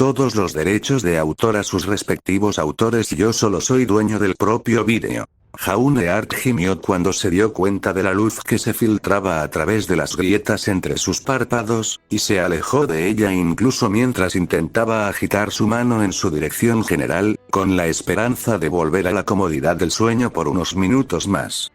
todos los derechos de autor a sus respectivos autores y yo solo soy dueño del propio vídeo. Jauneart gimió cuando se dio cuenta de la luz que se filtraba a través de las grietas entre sus párpados, y se alejó de ella incluso mientras intentaba agitar su mano en su dirección general, con la esperanza de volver a la comodidad del sueño por unos minutos más.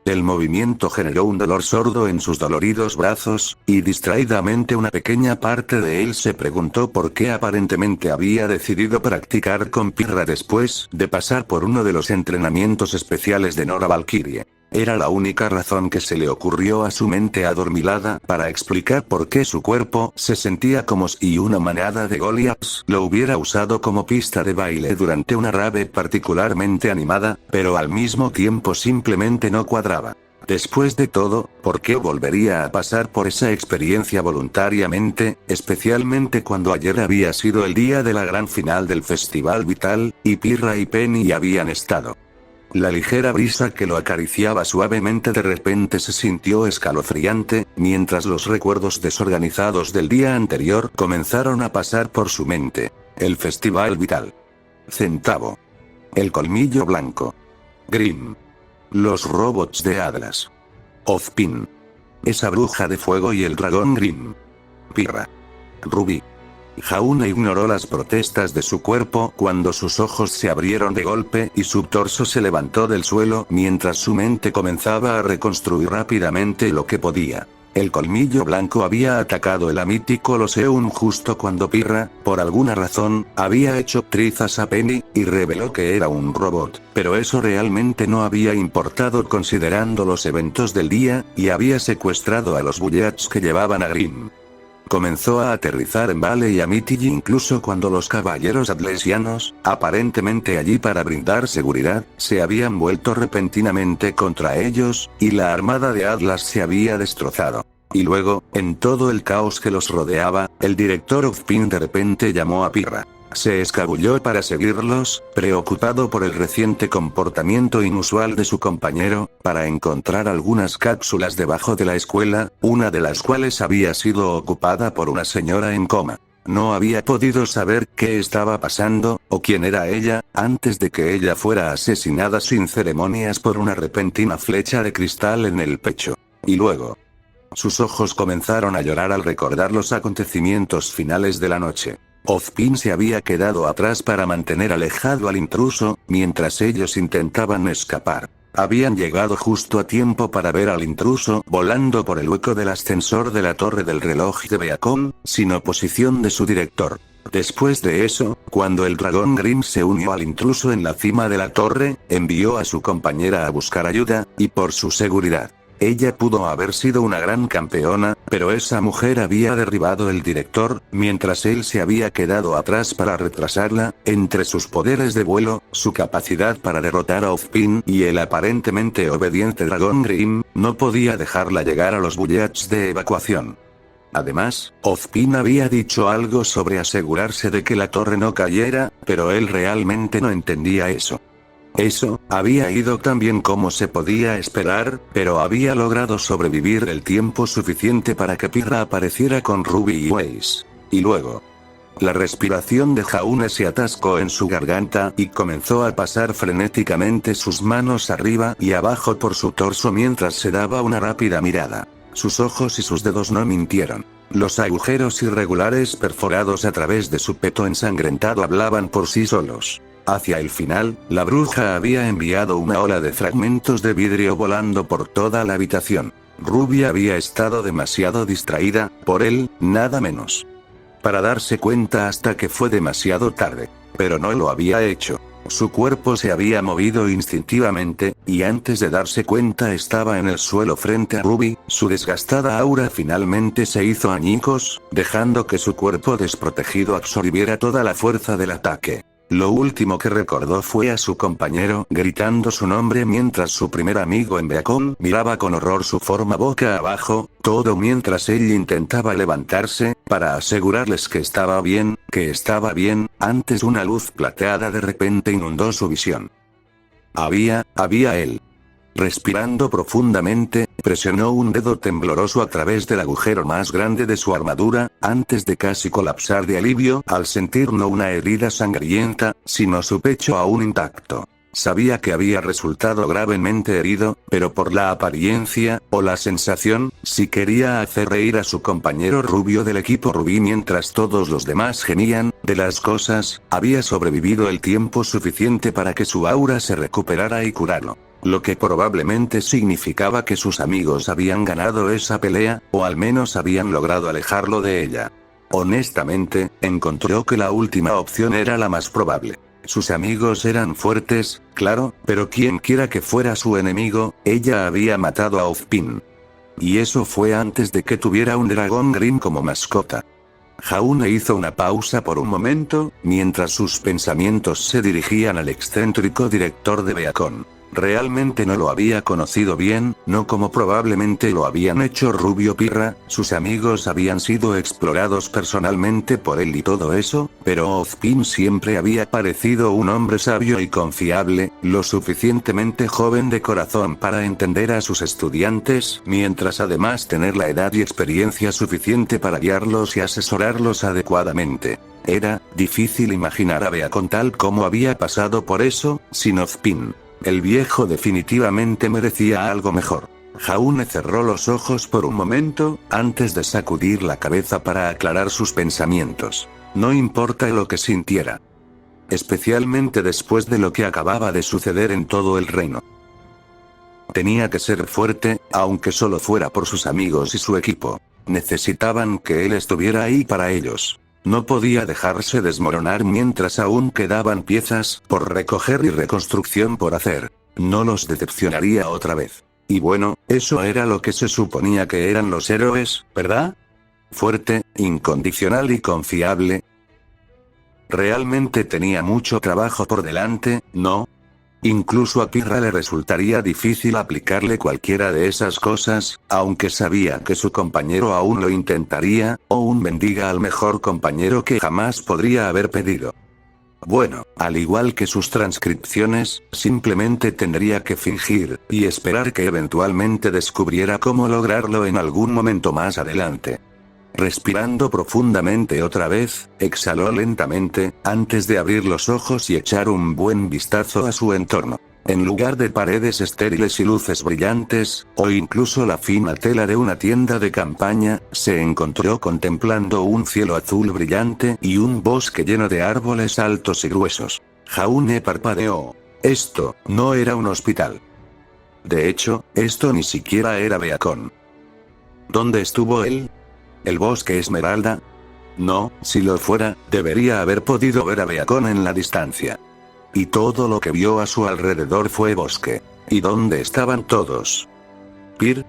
El movimiento generó un dolor sordo en sus doloridos brazos, y distraídamente una pequeña parte de él se preguntó por qué aparentemente había decidido practicar con Pirra después de pasar por uno de los entrenamientos especiales de Nora Valkyrie. Era la única razón que se le ocurrió a su mente adormilada para explicar por qué su cuerpo se sentía como si una manada de Goliaths lo hubiera usado como pista de baile durante una rave particularmente animada, pero al mismo tiempo simplemente no cuadraba. Después de todo, ¿por qué volvería a pasar por esa experiencia voluntariamente, especialmente cuando ayer había sido el día de la gran final del Festival Vital, y Pirra y Penny habían estado? La ligera brisa que lo acariciaba suavemente de repente se sintió escalofriante, mientras los recuerdos desorganizados del día anterior comenzaron a pasar por su mente. El Festival Vital. Centavo. El colmillo blanco. Grimm. Los robots de Atlas. Ozpin. Esa bruja de fuego y el dragón Grimm. Pirra. Ruby. Jaune ignoró las protestas de su cuerpo cuando sus ojos se abrieron de golpe y su torso se levantó del suelo mientras su mente comenzaba a reconstruir rápidamente lo que podía. El colmillo blanco había atacado el Amity Colosseum justo cuando Pirra, por alguna razón, había hecho trizas a Penny, y reveló que era un robot, pero eso realmente no había importado considerando los eventos del día, y había secuestrado a los Bullets que llevaban a Grimm. Comenzó a aterrizar en Vale y Amity incluso cuando los caballeros atlesianos, aparentemente allí para brindar seguridad, se habían vuelto repentinamente contra ellos, y la armada de Atlas se había destrozado. Y luego, en todo el caos que los rodeaba, el director Ozpin de repente llamó a Pirra. Se escabulló para seguirlos, preocupado por el reciente comportamiento inusual de su compañero, para encontrar algunas cápsulas debajo de la escuela, una de las cuales había sido ocupada por una señora en coma. No había podido saber qué estaba pasando, o quién era ella, antes de que ella fuera asesinada sin ceremonias por una repentina flecha de cristal en el pecho. Y luego, sus ojos comenzaron a llorar al recordar los acontecimientos finales de la noche. Ozpin se había quedado atrás para mantener alejado al intruso, mientras ellos intentaban escapar. Habían llegado justo a tiempo para ver al intruso volando por el hueco del ascensor de la torre del reloj de Beacon, sin oposición de su director. Después de eso, cuando el dragón Grimm se unió al intruso en la cima de la torre, envió a su compañera a buscar ayuda, y por su seguridad. Ella pudo haber sido una gran campeona, pero esa mujer había derribado el director, mientras él se había quedado atrás para retrasarla. Entre sus poderes de vuelo, su capacidad para derrotar a Ozpin y el aparentemente obediente dragón Grimm, no podía dejarla llegar a los bullets de evacuación. Además, Ozpin había dicho algo sobre asegurarse de que la torre no cayera, pero él realmente no entendía eso. Eso había ido tan bien como se podía esperar, pero había logrado sobrevivir el tiempo suficiente para que Pirra apareciera con Ruby y Weiss. Y luego, la respiración de Jaune se atascó en su garganta y comenzó a pasar frenéticamente sus manos arriba y abajo por su torso mientras se daba una rápida mirada. Sus ojos y sus dedos no mintieron. Los agujeros irregulares perforados a través de su peto ensangrentado hablaban por sí solos. Hacia el final, la bruja había enviado una ola de fragmentos de vidrio volando por toda la habitación. Ruby había estado demasiado distraída, por él, nada menos, para darse cuenta hasta que fue demasiado tarde. Pero no lo había hecho. Su cuerpo se había movido instintivamente, y antes de darse cuenta estaba en el suelo frente a Ruby. Su desgastada aura finalmente se hizo añicos, dejando que su cuerpo desprotegido absorbiera toda la fuerza del ataque. Lo último que recordó fue a su compañero gritando su nombre mientras su primer amigo en Beacon miraba con horror su forma boca abajo, todo mientras él intentaba levantarse, para asegurarles que estaba bien, antes una luz plateada de repente inundó su visión. Había él. Respirando profundamente, Presionó un dedo tembloroso a través del agujero más grande de su armadura, antes de casi colapsar de alivio al sentir no una herida sangrienta, sino su pecho aún intacto. Sabía que había resultado gravemente herido, pero por la apariencia, o la sensación, sí quería hacer reír a su compañero rubio del equipo rubí mientras todos los demás gemían, de las cosas, había sobrevivido el tiempo suficiente para que su aura se recuperara y curarlo. Lo que probablemente significaba que sus amigos habían ganado esa pelea, o al menos habían logrado alejarlo de ella. Honestamente, encontró que la última opción era la más probable. Sus amigos eran fuertes, claro, pero quien quiera que fuera su enemigo, ella había matado a Ozpin. Y eso fue antes de que tuviera un dragón Grimm como mascota. Jaune hizo una pausa por un momento, mientras sus pensamientos se dirigían al excéntrico director de Beacon. Realmente no lo había conocido bien, no como probablemente lo habían hecho Rubio Pirra, sus amigos habían sido explorados personalmente por él y todo eso, pero Ozpin siempre había parecido un hombre sabio y confiable, lo suficientemente joven de corazón para entender a sus estudiantes, mientras además tener la edad y experiencia suficiente para guiarlos y asesorarlos adecuadamente. Era difícil imaginar a Beacon tal como había pasado por eso, sin Ozpin. El viejo definitivamente merecía algo mejor. Jaune cerró los ojos por un momento, antes de sacudir la cabeza para aclarar sus pensamientos. No importa lo que sintiera. Especialmente después de lo que acababa de suceder en todo el reino. Tenía que ser fuerte, aunque solo fuera por sus amigos y su equipo. Necesitaban que él estuviera ahí para ellos. No podía dejarse desmoronar mientras aún quedaban piezas por recoger y reconstrucción por hacer. No los decepcionaría otra vez. Y bueno, eso era lo que se suponía que eran los héroes, ¿verdad? Fuerte, incondicional y confiable. Realmente tenía mucho trabajo por delante, ¿no? Incluso a Pirra le resultaría difícil aplicarle cualquiera de esas cosas, aunque sabía que su compañero aún lo intentaría, o un bendiga al mejor compañero que jamás podría haber pedido. Bueno, al igual que sus transcripciones, simplemente tendría que fingir, y esperar que eventualmente descubriera cómo lograrlo en algún momento más adelante. Respirando profundamente otra vez, exhaló lentamente, antes de abrir los ojos y echar un buen vistazo a su entorno. En lugar de paredes estériles y luces brillantes, o incluso la fina tela de una tienda de campaña, se encontró contemplando un cielo azul brillante y un bosque lleno de árboles altos y gruesos. Jaune parpadeó. Esto no era un hospital. De hecho, esto ni siquiera era Beacon. ¿Dónde estuvo él? ¿El bosque Esmeralda? No, si lo fuera, debería haber podido ver a Beacon en la distancia. Y todo lo que vio a su alrededor fue bosque. ¿Y dónde estaban todos? ¿Pir?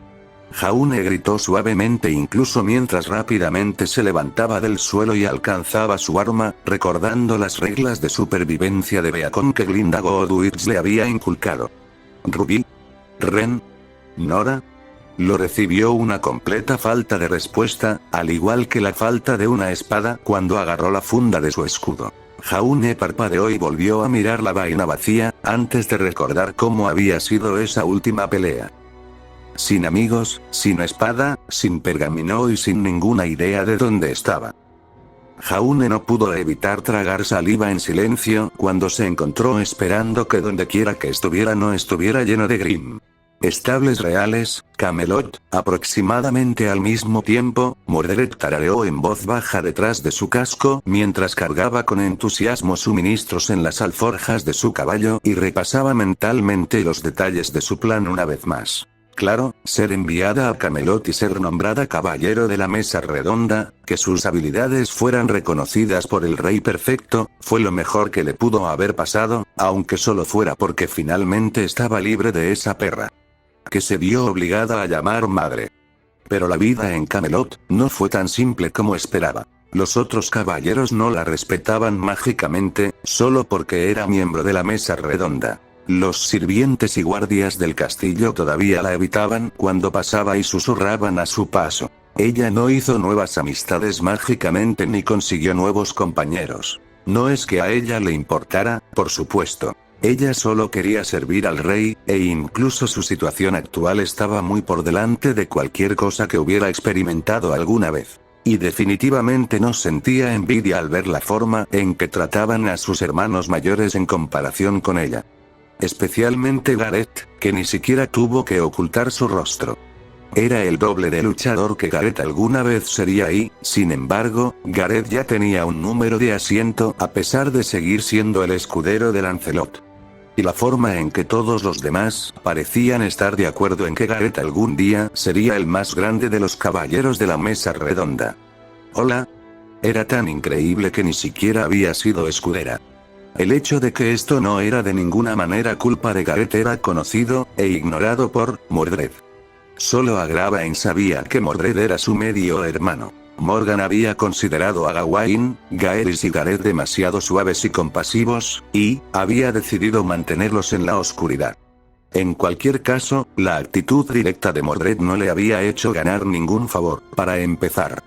Jaune gritó suavemente incluso mientras rápidamente se levantaba del suelo y alcanzaba su arma, recordando las reglas de supervivencia de Beacon que Glinda Godwits le había inculcado. ¿Rubí? ¿Ren? ¿Nora? Lo recibió una completa falta de respuesta, al igual que la falta de una espada cuando agarró la funda de su escudo. Jaune parpadeó y volvió a mirar la vaina vacía, antes de recordar cómo había sido esa última pelea. Sin amigos, sin espada, sin pergamino y sin ninguna idea de dónde estaba. Jaune no pudo evitar tragar saliva en silencio cuando se encontró esperando que dondequiera que estuviera no estuviera lleno de Grimm. Estables reales, Camelot, aproximadamente al mismo tiempo, Mordred tarareó en voz baja detrás de su casco mientras cargaba con entusiasmo suministros en las alforjas de su caballo y repasaba mentalmente los detalles de su plan una vez más. Claro, ser enviada a Camelot y ser nombrada caballero de la mesa redonda, que sus habilidades fueran reconocidas por el rey perfecto, fue lo mejor que le pudo haber pasado, aunque solo fuera porque finalmente estaba libre de esa perra que se vio obligada a llamar madre. Pero la vida en Camelot no fue tan simple como esperaba. Los otros caballeros no la respetaban mágicamente, solo porque era miembro de la mesa redonda. Los sirvientes y guardias del castillo todavía la evitaban cuando pasaba y susurraban a su paso. Ella no hizo nuevas amistades mágicamente ni consiguió nuevos compañeros. No es que a ella le importara, por supuesto. Ella solo quería servir al rey, e incluso su situación actual estaba muy por delante de cualquier cosa que hubiera experimentado alguna vez. Y definitivamente no sentía envidia al ver la forma en que trataban a sus hermanos mayores en comparación con ella. Especialmente Gareth, que ni siquiera tuvo que ocultar su rostro. Era el doble de luchador que Gareth alguna vez sería y, sin embargo, Gareth ya tenía un número de asiento a pesar de seguir siendo el escudero de Lancelot. Y la forma en que todos los demás parecían estar de acuerdo en que Gareth algún día sería el más grande de los caballeros de la mesa redonda. Hola. Era tan increíble que ni siquiera había sido escudera. El hecho de que esto no era de ninguna manera culpa de Gareth era conocido e ignorado por Mordred. Solo Agravain sabía que Mordred era su medio hermano. Morgan había considerado a Gawain, Gaerys y Gareth demasiado suaves y compasivos, y había decidido mantenerlos en la oscuridad. En cualquier caso, la actitud directa de Mordred no le había hecho ganar ningún favor, para empezar.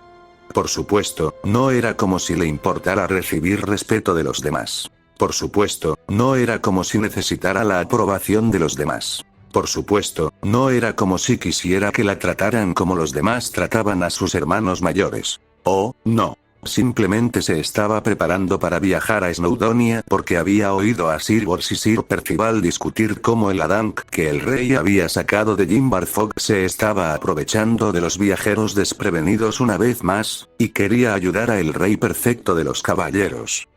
Por supuesto, no era como si le importara recibir respeto de los demás. Por supuesto, no era como si necesitara la aprobación de los demás. Por supuesto, no era como si quisiera que la trataran como los demás trataban a sus hermanos mayores. Oh, no. Simplemente se estaba preparando para viajar a Snowdonia porque había oído a Sir Bors y Sir Percival discutir cómo el Adanc que el rey había sacado de Jimbar Fogg se estaba aprovechando de los viajeros desprevenidos una vez más, y quería ayudar a el rey perfecto de los caballeros.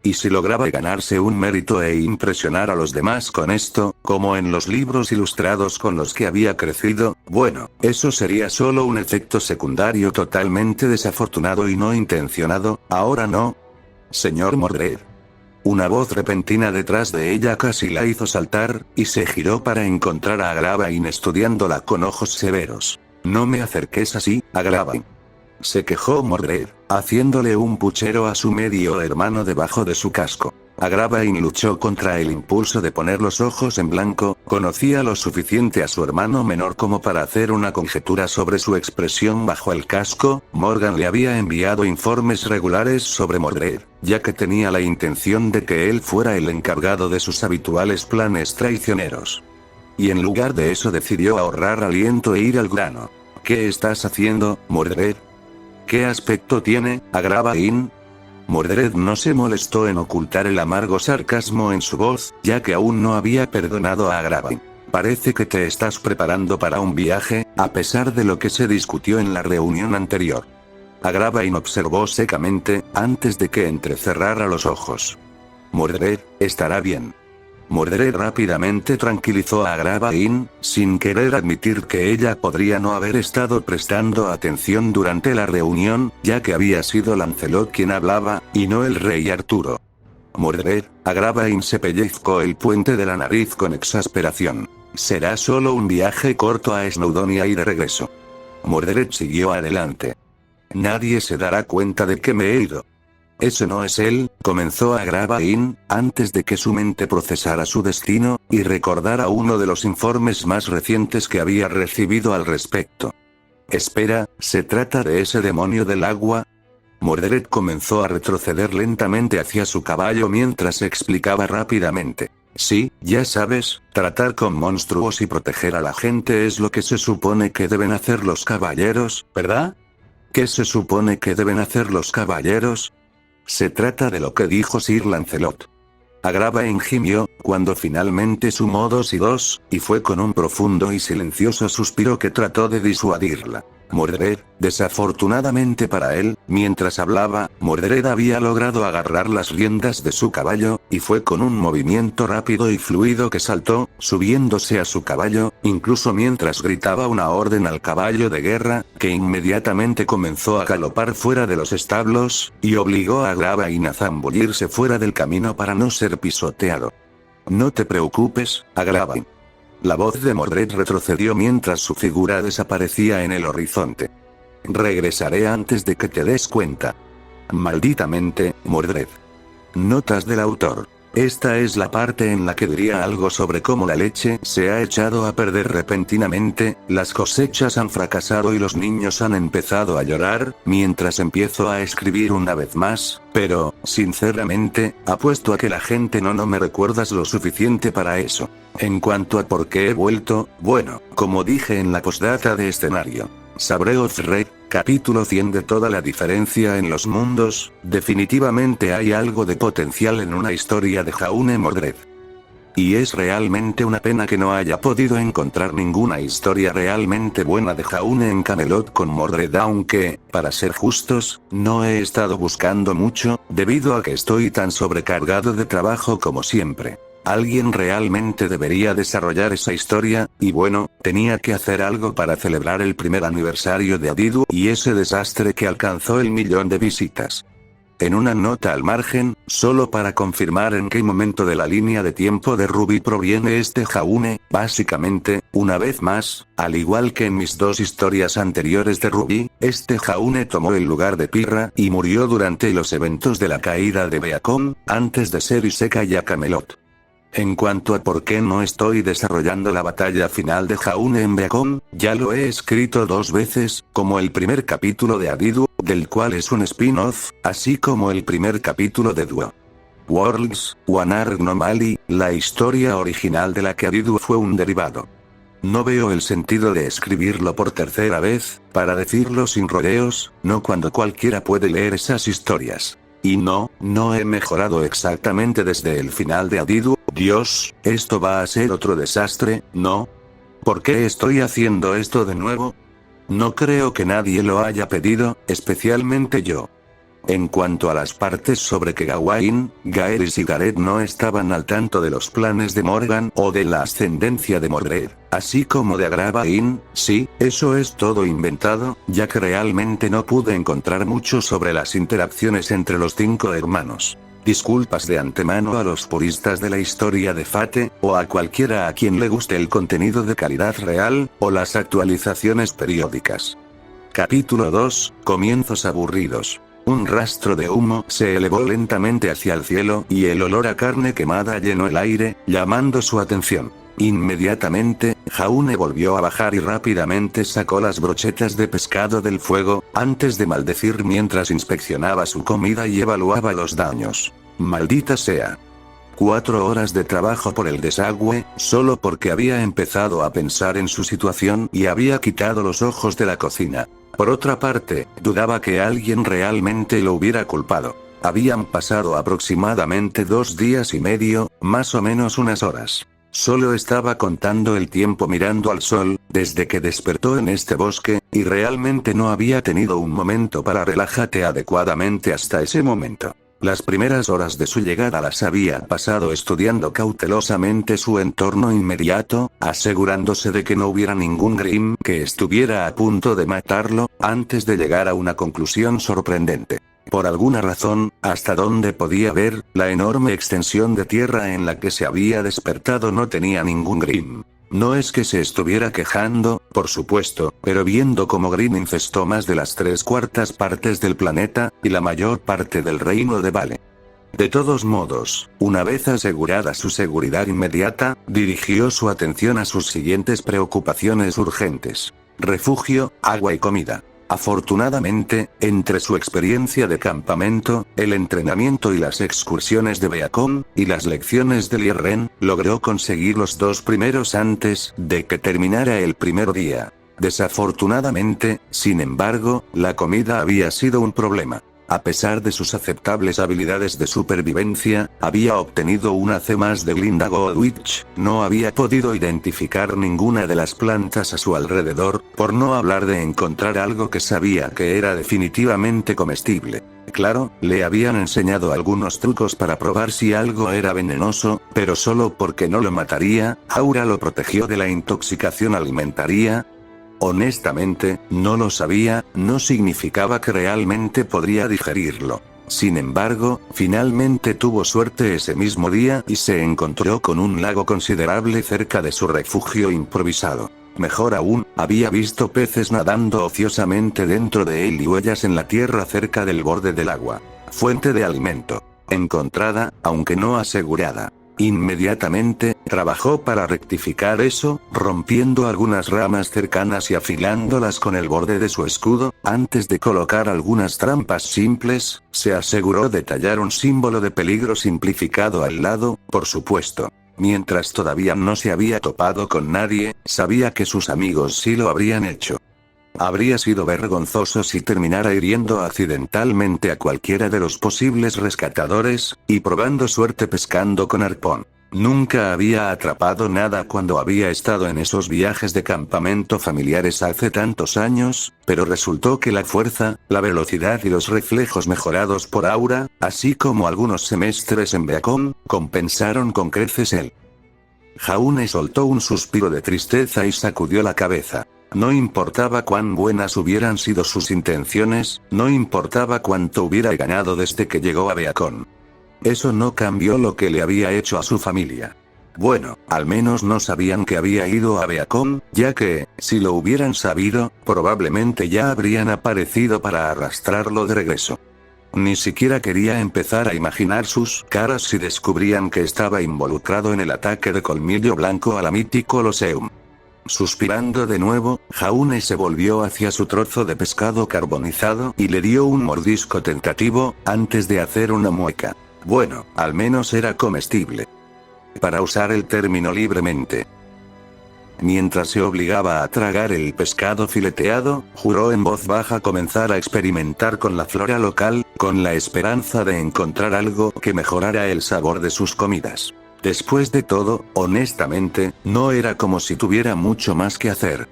Y si lograba ganarse un mérito e impresionar a los demás con esto, como en los libros ilustrados con los que había crecido, bueno, eso sería solo un efecto secundario totalmente desafortunado y no intencionado, ahora no. Señor Mordred. Una voz repentina detrás de ella casi la hizo saltar, y se giró para encontrar a Agravain estudiándola con ojos severos. No me acerques así, Agravain. Se quejó Mordred, haciéndole un puchero a su medio hermano debajo de su casco. Agravain luchó contra el impulso de poner los ojos en blanco, conocía lo suficiente a su hermano menor como para hacer una conjetura sobre su expresión bajo el casco. Morgan le había enviado informes regulares sobre Mordred, ya que tenía la intención de que él fuera el encargado de sus habituales planes traicioneros. Y en lugar de eso decidió ahorrar aliento e ir al grano. ¿Qué estás haciendo, Mordred? ¿Qué aspecto tiene, Agravain? Mordred no se molestó en ocultar el amargo sarcasmo en su voz, ya que aún no había perdonado a Agravain. Parece que te estás preparando para un viaje, a pesar de lo que se discutió en la reunión anterior. Agravain observó secamente, antes de que entrecerrara los ojos. Mordred, estará bien. Mordred rápidamente tranquilizó a Agravain, sin querer admitir que ella podría no haber estado prestando atención durante la reunión, ya que había sido Lancelot quien hablaba, y no el rey Arturo. Mordred, Agravain se pellizcó el puente de la nariz con exasperación. Será solo un viaje corto a Snowdonia y de regreso. Mordred siguió adelante. Nadie se dará cuenta de que me he ido. Ese no es él, comenzó Agravain, antes de que su mente procesara su destino, y recordara uno de los informes más recientes que había recibido al respecto. Espera, ¿se trata de ese demonio del agua? Mordred comenzó a retroceder lentamente hacia su caballo mientras explicaba rápidamente. Sí, ya sabes, tratar con monstruos y proteger a la gente es lo que se supone que deben hacer los caballeros, ¿verdad? ¿Qué se supone que deben hacer los caballeros? Se trata de lo que dijo Sir Lancelot. Agravain gimió, cuando finalmente sumó 2 y 2, y fue con un profundo y silencioso suspiro que trató de disuadirla. Mordred, desafortunadamente para él, mientras hablaba, Mordred había logrado agarrar las riendas de su caballo, y fue con un movimiento rápido y fluido que saltó, subiéndose a su caballo, incluso mientras gritaba una orden al caballo de guerra, que inmediatamente comenzó a galopar fuera de los establos, y obligó a Agravain a zambullirse fuera del camino para no ser pisoteado. No te preocupes, Agravain. La voz de Mordred retrocedió mientras su figura desaparecía en el horizonte. Regresaré antes de que te des cuenta. Malditamente, Mordred. Notas del autor. Esta es la parte en la que diría algo sobre cómo la leche se ha echado a perder repentinamente, las cosechas han fracasado y los niños han empezado a llorar, mientras empiezo a escribir una vez más, pero, sinceramente, apuesto a que la gente no me recuerdas lo suficiente para eso. En cuanto a por qué he vuelto, bueno, como dije en la postdata de escenario. Sabre of Red, capítulo 100 de toda la diferencia en los mundos, definitivamente hay algo de potencial en una historia de Jaune Mordred. Y es realmente una pena que no haya podido encontrar ninguna historia realmente buena de Jaune en Camelot con Mordred, aunque, para ser justos, no he estado buscando mucho, debido a que estoy tan sobrecargado de trabajo como siempre. Alguien realmente debería desarrollar esa historia, y bueno, tenía que hacer algo para celebrar el primer aniversario de Adidu y ese desastre que alcanzó el 1.000.000 de visitas. En una nota al margen, solo para confirmar en qué momento de la línea de tiempo de Ruby proviene este Jaune, básicamente, una vez más, al igual que en mis dos historias anteriores de Ruby, este Jaune tomó el lugar de Pirra y murió durante los eventos de la caída de Beacon, antes de ser Isekai a Camelot. En cuanto a por qué no estoy desarrollando la batalla final de Jaune en Beacon, ya lo he escrito 2 veces, como el primer capítulo de Adidu, del cual es un spin-off, así como el primer capítulo de Duo Worlds, One Anomaly, la historia original de la que Adidu fue un derivado. No veo el sentido de escribirlo por tercera vez, para decirlo sin rodeos, no cuando cualquiera puede leer esas historias. Y no he mejorado exactamente desde el final de Adidu. Dios, esto va a ser otro desastre, ¿no? ¿Por qué estoy haciendo esto de nuevo? No creo que nadie lo haya pedido, especialmente yo. En cuanto a las partes sobre que Gawain, Gaeris y Gareth no estaban al tanto de los planes de Morgan o de la ascendencia de Mordred, así como de Agravain, sí, eso es todo inventado, ya que realmente no pude encontrar mucho sobre las interacciones entre los 5 hermanos. Disculpas de antemano a los puristas de la historia de Fate, o a cualquiera a quien le guste el contenido de calidad real, o las actualizaciones periódicas. Capítulo 2, comienzos aburridos. Un rastro de humo se elevó lentamente hacia el cielo y el olor a carne quemada llenó el aire, llamando su atención. Inmediatamente, Jaune volvió a bajar y rápidamente sacó las brochetas de pescado del fuego, antes de maldecir mientras inspeccionaba su comida y evaluaba los daños. Maldita sea. 4 horas de trabajo por el desagüe, solo porque había empezado a pensar en su situación y había quitado los ojos de la cocina. Por otra parte, dudaba que alguien realmente lo hubiera culpado. Habían pasado aproximadamente 2 días y medio, más o menos unas horas. Solo estaba contando el tiempo mirando al sol, desde que despertó en este bosque, y realmente no había tenido un momento para relajarse adecuadamente hasta ese momento. Las primeras horas de su llegada las había pasado estudiando cautelosamente su entorno inmediato, asegurándose de que no hubiera ningún Grimm que estuviera a punto de matarlo, antes de llegar a una conclusión sorprendente. Por alguna razón, hasta donde podía ver, la enorme extensión de tierra en la que se había despertado no tenía ningún Grimm. No es que se estuviera quejando, por supuesto, pero viendo cómo Grimm infestó más de las 3/4 partes del planeta, y la mayor parte del reino de Vale. De todos modos, una vez asegurada su seguridad inmediata, dirigió su atención a sus siguientes preocupaciones urgentes: refugio, agua y comida. Afortunadamente, entre su experiencia de campamento, el entrenamiento y las excursiones de Beacon, y las lecciones de Lierren, logró conseguir los 2 primeros antes de que terminara el primer día. Desafortunadamente, sin embargo, la comida había sido un problema. A pesar de sus aceptables habilidades de supervivencia, había obtenido una C+ de Glinda Goldwitch, no había podido identificar ninguna de las plantas a su alrededor, por no hablar de encontrar algo que sabía que era definitivamente comestible. Claro, le habían enseñado algunos trucos para probar si algo era venenoso, pero solo porque no lo mataría, Aura lo protegió de la intoxicación alimentaria. Honestamente, no lo sabía, no significaba que realmente podría digerirlo. Sin embargo, finalmente tuvo suerte ese mismo día y se encontró con un lago considerable cerca de su refugio improvisado. Mejor aún, había visto peces nadando ociosamente dentro de él y huellas en la tierra cerca del borde del agua. Fuente de alimento. encontrada, aunque no asegurada. Inmediatamente, trabajó para rectificar eso, rompiendo algunas ramas cercanas y afilándolas con el borde de su escudo. Antes de colocar algunas trampas simples, se aseguró de tallar un símbolo de peligro simplificado al lado, por supuesto. Mientras todavía no se había topado con nadie, sabía que sus amigos sí lo habrían hecho. Habría sido vergonzoso si terminara hiriendo accidentalmente a cualquiera de los posibles rescatadores, y probando suerte pescando con arpón. Nunca había atrapado nada cuando había estado en esos viajes de campamento familiares hace tantos años, pero resultó que la fuerza, la velocidad y los reflejos mejorados por Aura, así como algunos semestres en Beacon, compensaron con creces él. Jaune soltó un suspiro de tristeza y sacudió la cabeza. No importaba cuán buenas hubieran sido sus intenciones, no importaba cuánto hubiera ganado desde que llegó a Beacon. Eso no cambió lo que le había hecho a su familia. Bueno, al menos no sabían que había ido a Beacon, ya que, si lo hubieran sabido, probablemente ya habrían aparecido para arrastrarlo de regreso. Ni siquiera quería empezar a imaginar sus caras si descubrían que estaba involucrado en el ataque de Colmillo Blanco a la Mythic Colosseum. Suspirando de nuevo, Jaune se volvió hacia su trozo de pescado carbonizado y le dio un mordisco tentativo, antes de hacer una mueca. Bueno, al menos era comestible. Para usar el término libremente. Mientras se obligaba a tragar el pescado fileteado, juró en voz baja comenzar a experimentar con la flora local, con la esperanza de encontrar algo que mejorara el sabor de sus comidas. Después de todo, honestamente, no era como si tuviera mucho más que hacer.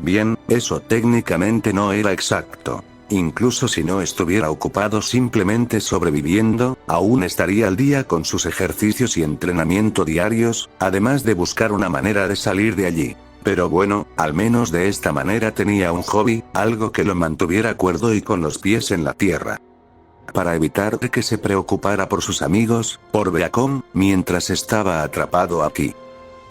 Bien, eso técnicamente no era exacto. Incluso si no estuviera ocupado simplemente sobreviviendo, aún estaría al día con sus ejercicios y entrenamiento diarios, además de buscar una manera de salir de allí. Pero bueno, al menos de esta manera tenía un hobby, algo que lo mantuviera cuerdo y con los pies en la tierra. Para evitar que se preocupara por sus amigos, por Beacon, mientras estaba atrapado aquí.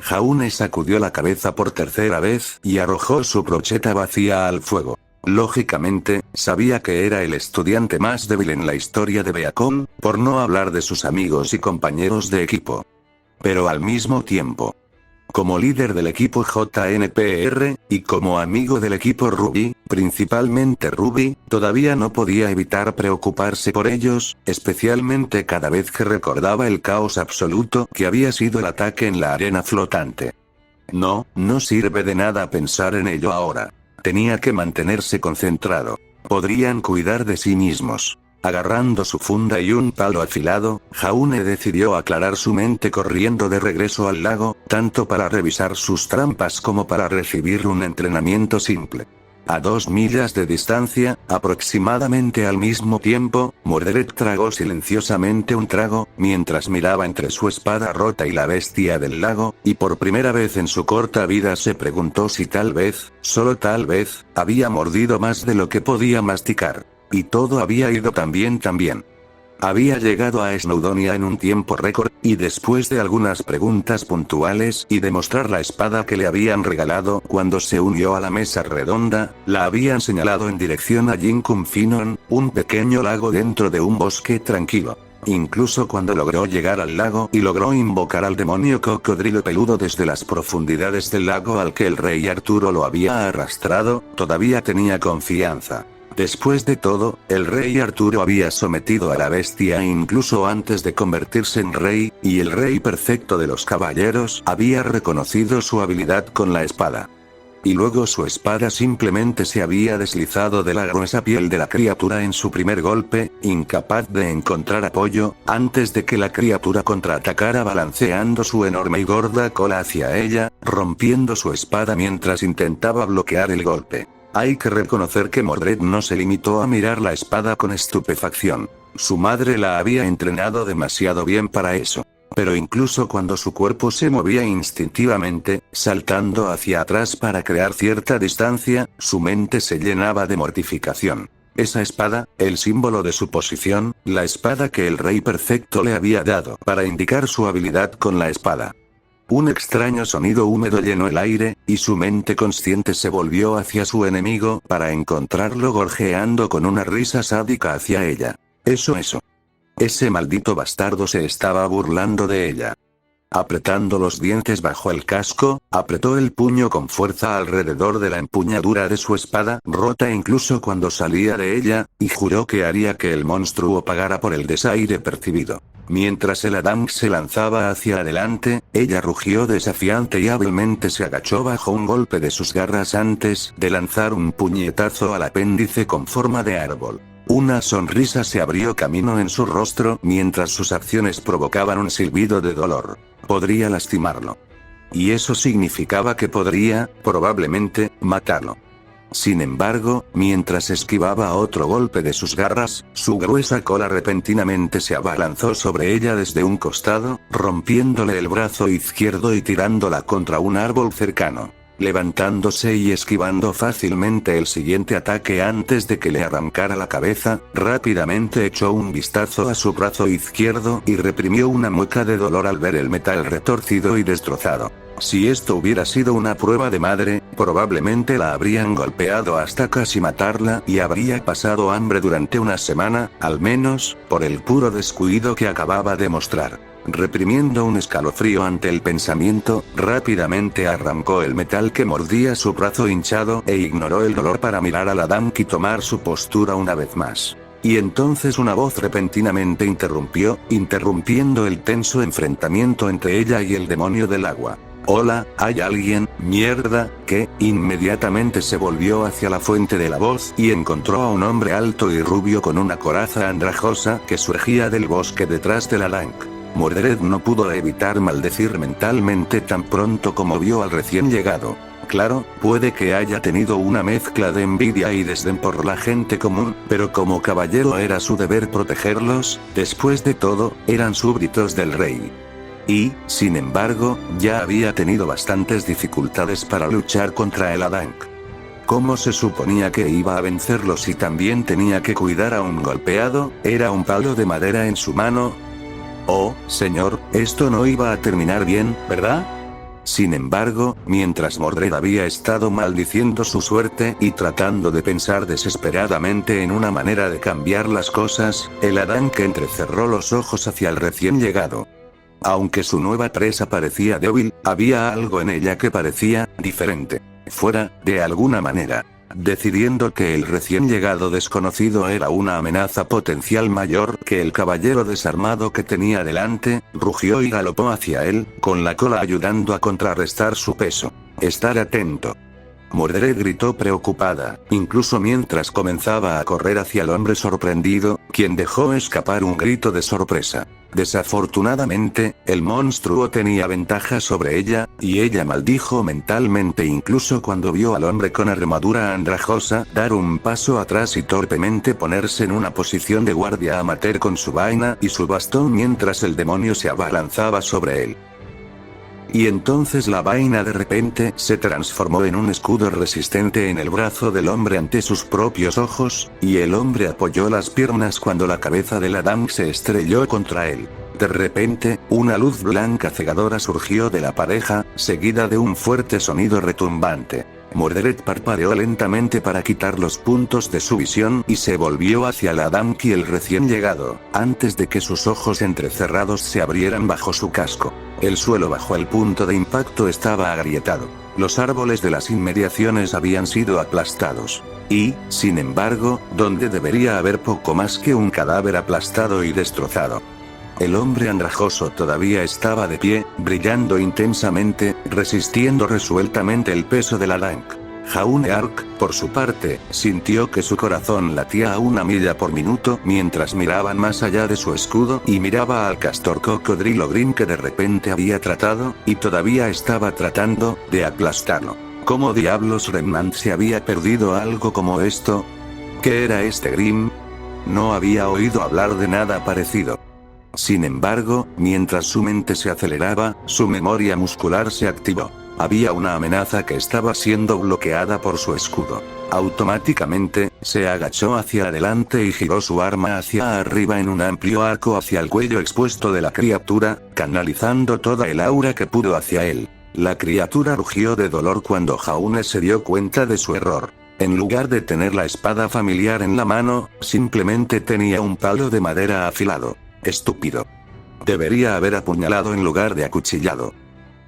Jaune sacudió la cabeza por tercera vez, y arrojó su brocheta vacía al fuego. Lógicamente, sabía que era el estudiante más débil en la historia de Beacon, por no hablar de sus amigos y compañeros de equipo. Pero al mismo tiempo, como líder del equipo JNPR, y como amigo del equipo Ruby, principalmente Ruby, todavía no podía evitar preocuparse por ellos, especialmente cada vez que recordaba el caos absoluto que había sido el ataque en la arena flotante. No sirve de nada pensar en ello ahora. Tenía que mantenerse concentrado. Podrían cuidar de sí mismos. Agarrando su funda y un palo afilado, Jaune decidió aclarar su mente corriendo de regreso al lago, tanto para revisar sus trampas como para recibir un entrenamiento simple. A 2 millas de distancia, aproximadamente al mismo tiempo, Mordred tragó silenciosamente un trago, mientras miraba entre su espada rota y la bestia del lago, y por primera vez en su corta vida se preguntó si tal vez, solo tal vez, había mordido más de lo que podía masticar. Y todo había ido tan bien. Había llegado a Snowdonia en un tiempo récord, y después de algunas preguntas puntuales y de mostrar la espada que le habían regalado cuando se unió a la mesa redonda, la habían señalado en dirección a Jinkum Finon, un pequeño lago dentro de un bosque tranquilo. Incluso cuando logró llegar al lago y logró invocar al demonio cocodrilo peludo desde las profundidades del lago al que el rey Arturo lo había arrastrado, todavía tenía confianza. Después de todo, el rey Arturo había sometido a la bestia incluso antes de convertirse en rey, y el rey perfecto de los caballeros había reconocido su habilidad con la espada. Y luego su espada simplemente se había deslizado de la gruesa piel de la criatura en su primer golpe, incapaz de encontrar apoyo, antes de que la criatura contraatacara balanceando su enorme y gorda cola hacia ella, rompiendo su espada mientras intentaba bloquear el golpe. Hay que reconocer que Mordred no se limitó a mirar la espada con estupefacción. Su madre la había entrenado demasiado bien para eso. Pero incluso cuando su cuerpo se movía instintivamente, saltando hacia atrás para crear cierta distancia, su mente se llenaba de mortificación. Esa espada, el símbolo de su posición, la espada que el rey perfecto le había dado para indicar su habilidad con la espada. Un extraño sonido húmedo llenó el aire, y su mente consciente se volvió hacia su enemigo para encontrarlo gorjeando con una risa sádica hacia ella. Eso. Ese maldito bastardo se estaba burlando de ella. Apretando los dientes bajo el casco, apretó el puño con fuerza alrededor de la empuñadura de su espada, rota incluso cuando salía de ella, y juró que haría que el monstruo pagara por el desaire percibido. Mientras el Adank se lanzaba hacia adelante, ella rugió desafiante y hábilmente se agachó bajo un golpe de sus garras antes de lanzar un puñetazo al apéndice con forma de árbol. Una sonrisa se abrió camino en su rostro mientras sus acciones provocaban un silbido de dolor. Podría lastimarlo. Y eso significaba que podría, probablemente, matarlo. Sin embargo, mientras esquivaba otro golpe de sus garras, su gruesa cola repentinamente se abalanzó sobre ella desde un costado, rompiéndole el brazo izquierdo y tirándola contra un árbol cercano. Levantándose y esquivando fácilmente el siguiente ataque antes de que le arrancara la cabeza, rápidamente echó un vistazo a su brazo izquierdo y reprimió una mueca de dolor al ver el metal retorcido y destrozado. Si esto hubiera sido una prueba de madre, probablemente la habrían golpeado hasta casi matarla y habría pasado hambre durante una semana, al menos, por el puro descuido que acababa de mostrar. Reprimiendo un escalofrío ante el pensamiento, rápidamente arrancó el metal que mordía su brazo hinchado e ignoró el dolor para mirar a la Adank y tomar su postura una vez más. Y entonces una voz repentinamente interrumpiendo el tenso enfrentamiento entre ella y el demonio del agua. «Hola, ¿hay alguien? Mierda», que, inmediatamente se volvió hacia la fuente de la voz y encontró a un hombre alto y rubio con una coraza andrajosa que surgía del bosque detrás de la Adank. Mordred no pudo evitar maldecir mentalmente tan pronto como vio al recién llegado. Claro, puede que haya tenido una mezcla de envidia y desdén por la gente común, pero como caballero era su deber protegerlos, después de todo, eran súbditos del rey. Y, sin embargo, ya había tenido bastantes dificultades para luchar contra el Adank. ¿Cómo se suponía que iba a vencerlo si también tenía que cuidar a un golpeado? Era un palo de madera en su mano. Oh, señor, esto no iba a terminar bien, ¿verdad? Sin embargo, mientras Mordred había estado maldiciendo su suerte y tratando de pensar desesperadamente en una manera de cambiar las cosas, el Adank entrecerró los ojos hacia el recién llegado. Aunque su nueva presa parecía débil, había algo en ella que parecía diferente. Fuera, de alguna manera. Decidiendo que el recién llegado desconocido era una amenaza potencial mayor que el caballero desarmado que tenía delante, rugió y galopó hacia él, con la cola ayudando a contrarrestar su peso. «Estar atento». Mordred gritó preocupada, incluso mientras comenzaba a correr hacia el hombre sorprendido, quien dejó escapar un grito de sorpresa. Desafortunadamente, el monstruo tenía ventaja sobre ella, y ella maldijo mentalmente incluso cuando vio al hombre con armadura andrajosa dar un paso atrás y torpemente ponerse en una posición de guardia amateur con su vaina y su bastón mientras el demonio se abalanzaba sobre él. Y entonces la vaina de repente se transformó en un escudo resistente en el brazo del hombre ante sus propios ojos, y el hombre apoyó las piernas cuando la cabeza del Adank se estrelló contra él. De repente, una luz blanca cegadora surgió de la pareja, seguida de un fuerte sonido retumbante. Mordred parpadeó lentamente para quitar los puntos de su visión y se volvió hacia la Adank y el recién llegado, antes de que sus ojos entrecerrados se abrieran bajo su casco. El suelo bajo el punto de impacto estaba agrietado. Los árboles de las inmediaciones habían sido aplastados. Y, sin embargo, donde debería haber poco más que un cadáver aplastado y destrozado. El hombre andrajoso todavía estaba de pie, brillando intensamente, resistiendo resueltamente el peso del Adank. Jauneark, por su parte, sintió que su corazón latía a 1 milla por minuto mientras miraban más allá de su escudo y miraba al castor cocodrilo Grim que de repente había tratado, y todavía estaba tratando, de aplastarlo. ¿Cómo diablos Remnant se había perdido algo como esto? ¿Qué era este Grim? No había oído hablar de nada parecido. Sin embargo, mientras su mente se aceleraba, su memoria muscular se activó. Había una amenaza que estaba siendo bloqueada por su escudo. Automáticamente, se agachó hacia adelante y giró su arma hacia arriba en un amplio arco hacia el cuello expuesto de la criatura, canalizando toda el aura que pudo hacia él. La criatura rugió de dolor cuando Jaune se dio cuenta de su error. En lugar de tener la espada familiar en la mano, simplemente tenía un palo de madera afilado. Estúpido. Debería haber apuñalado en lugar de acuchillado.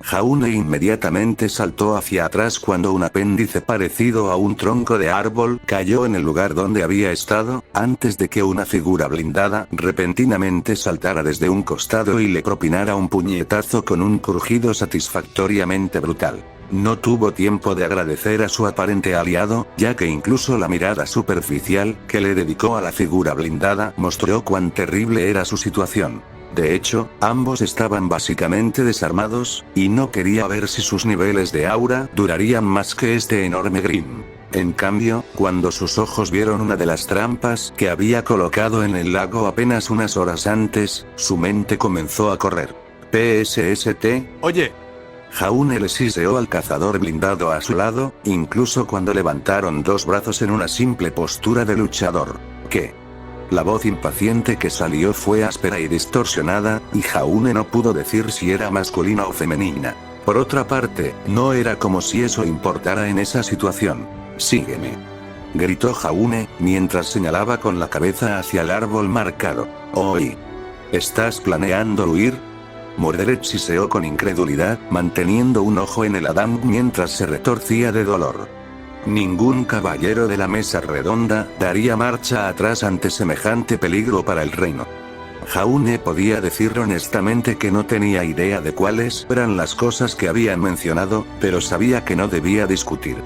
Jaune inmediatamente saltó hacia atrás cuando un apéndice parecido a un tronco de árbol cayó en el lugar donde había estado, antes de que una figura blindada repentinamente saltara desde un costado y le propinara un puñetazo con un crujido satisfactoriamente brutal. No tuvo tiempo de agradecer a su aparente aliado, ya que incluso la mirada superficial que le dedicó a la figura blindada mostró cuán terrible era su situación. De hecho, ambos estaban básicamente desarmados, y no quería ver si sus niveles de aura durarían más que este enorme Grimm. En cambio, cuando sus ojos vieron una de las trampas que había colocado en el lago apenas unas horas antes, su mente comenzó a correr. PSST. Oye. Jaune le siseó al cazador blindado a su lado, incluso cuando levantaron dos brazos en una simple postura de luchador. ¿Qué? La voz impaciente que salió fue áspera y distorsionada, y Jaune no pudo decir si era masculina o femenina. Por otra parte, no era como si eso importara en esa situación. «Sígueme», gritó Jaune, mientras señalaba con la cabeza hacia el árbol marcado. «Oí. ¿Estás planeando huir?». Mordred siseó con incredulidad, manteniendo un ojo en el Adam mientras se retorcía de dolor. Ningún caballero de la mesa redonda daría marcha atrás ante semejante peligro para el reino. Jaune podía decir honestamente que no tenía idea de cuáles eran las cosas que habían mencionado, pero sabía que no debía discutir.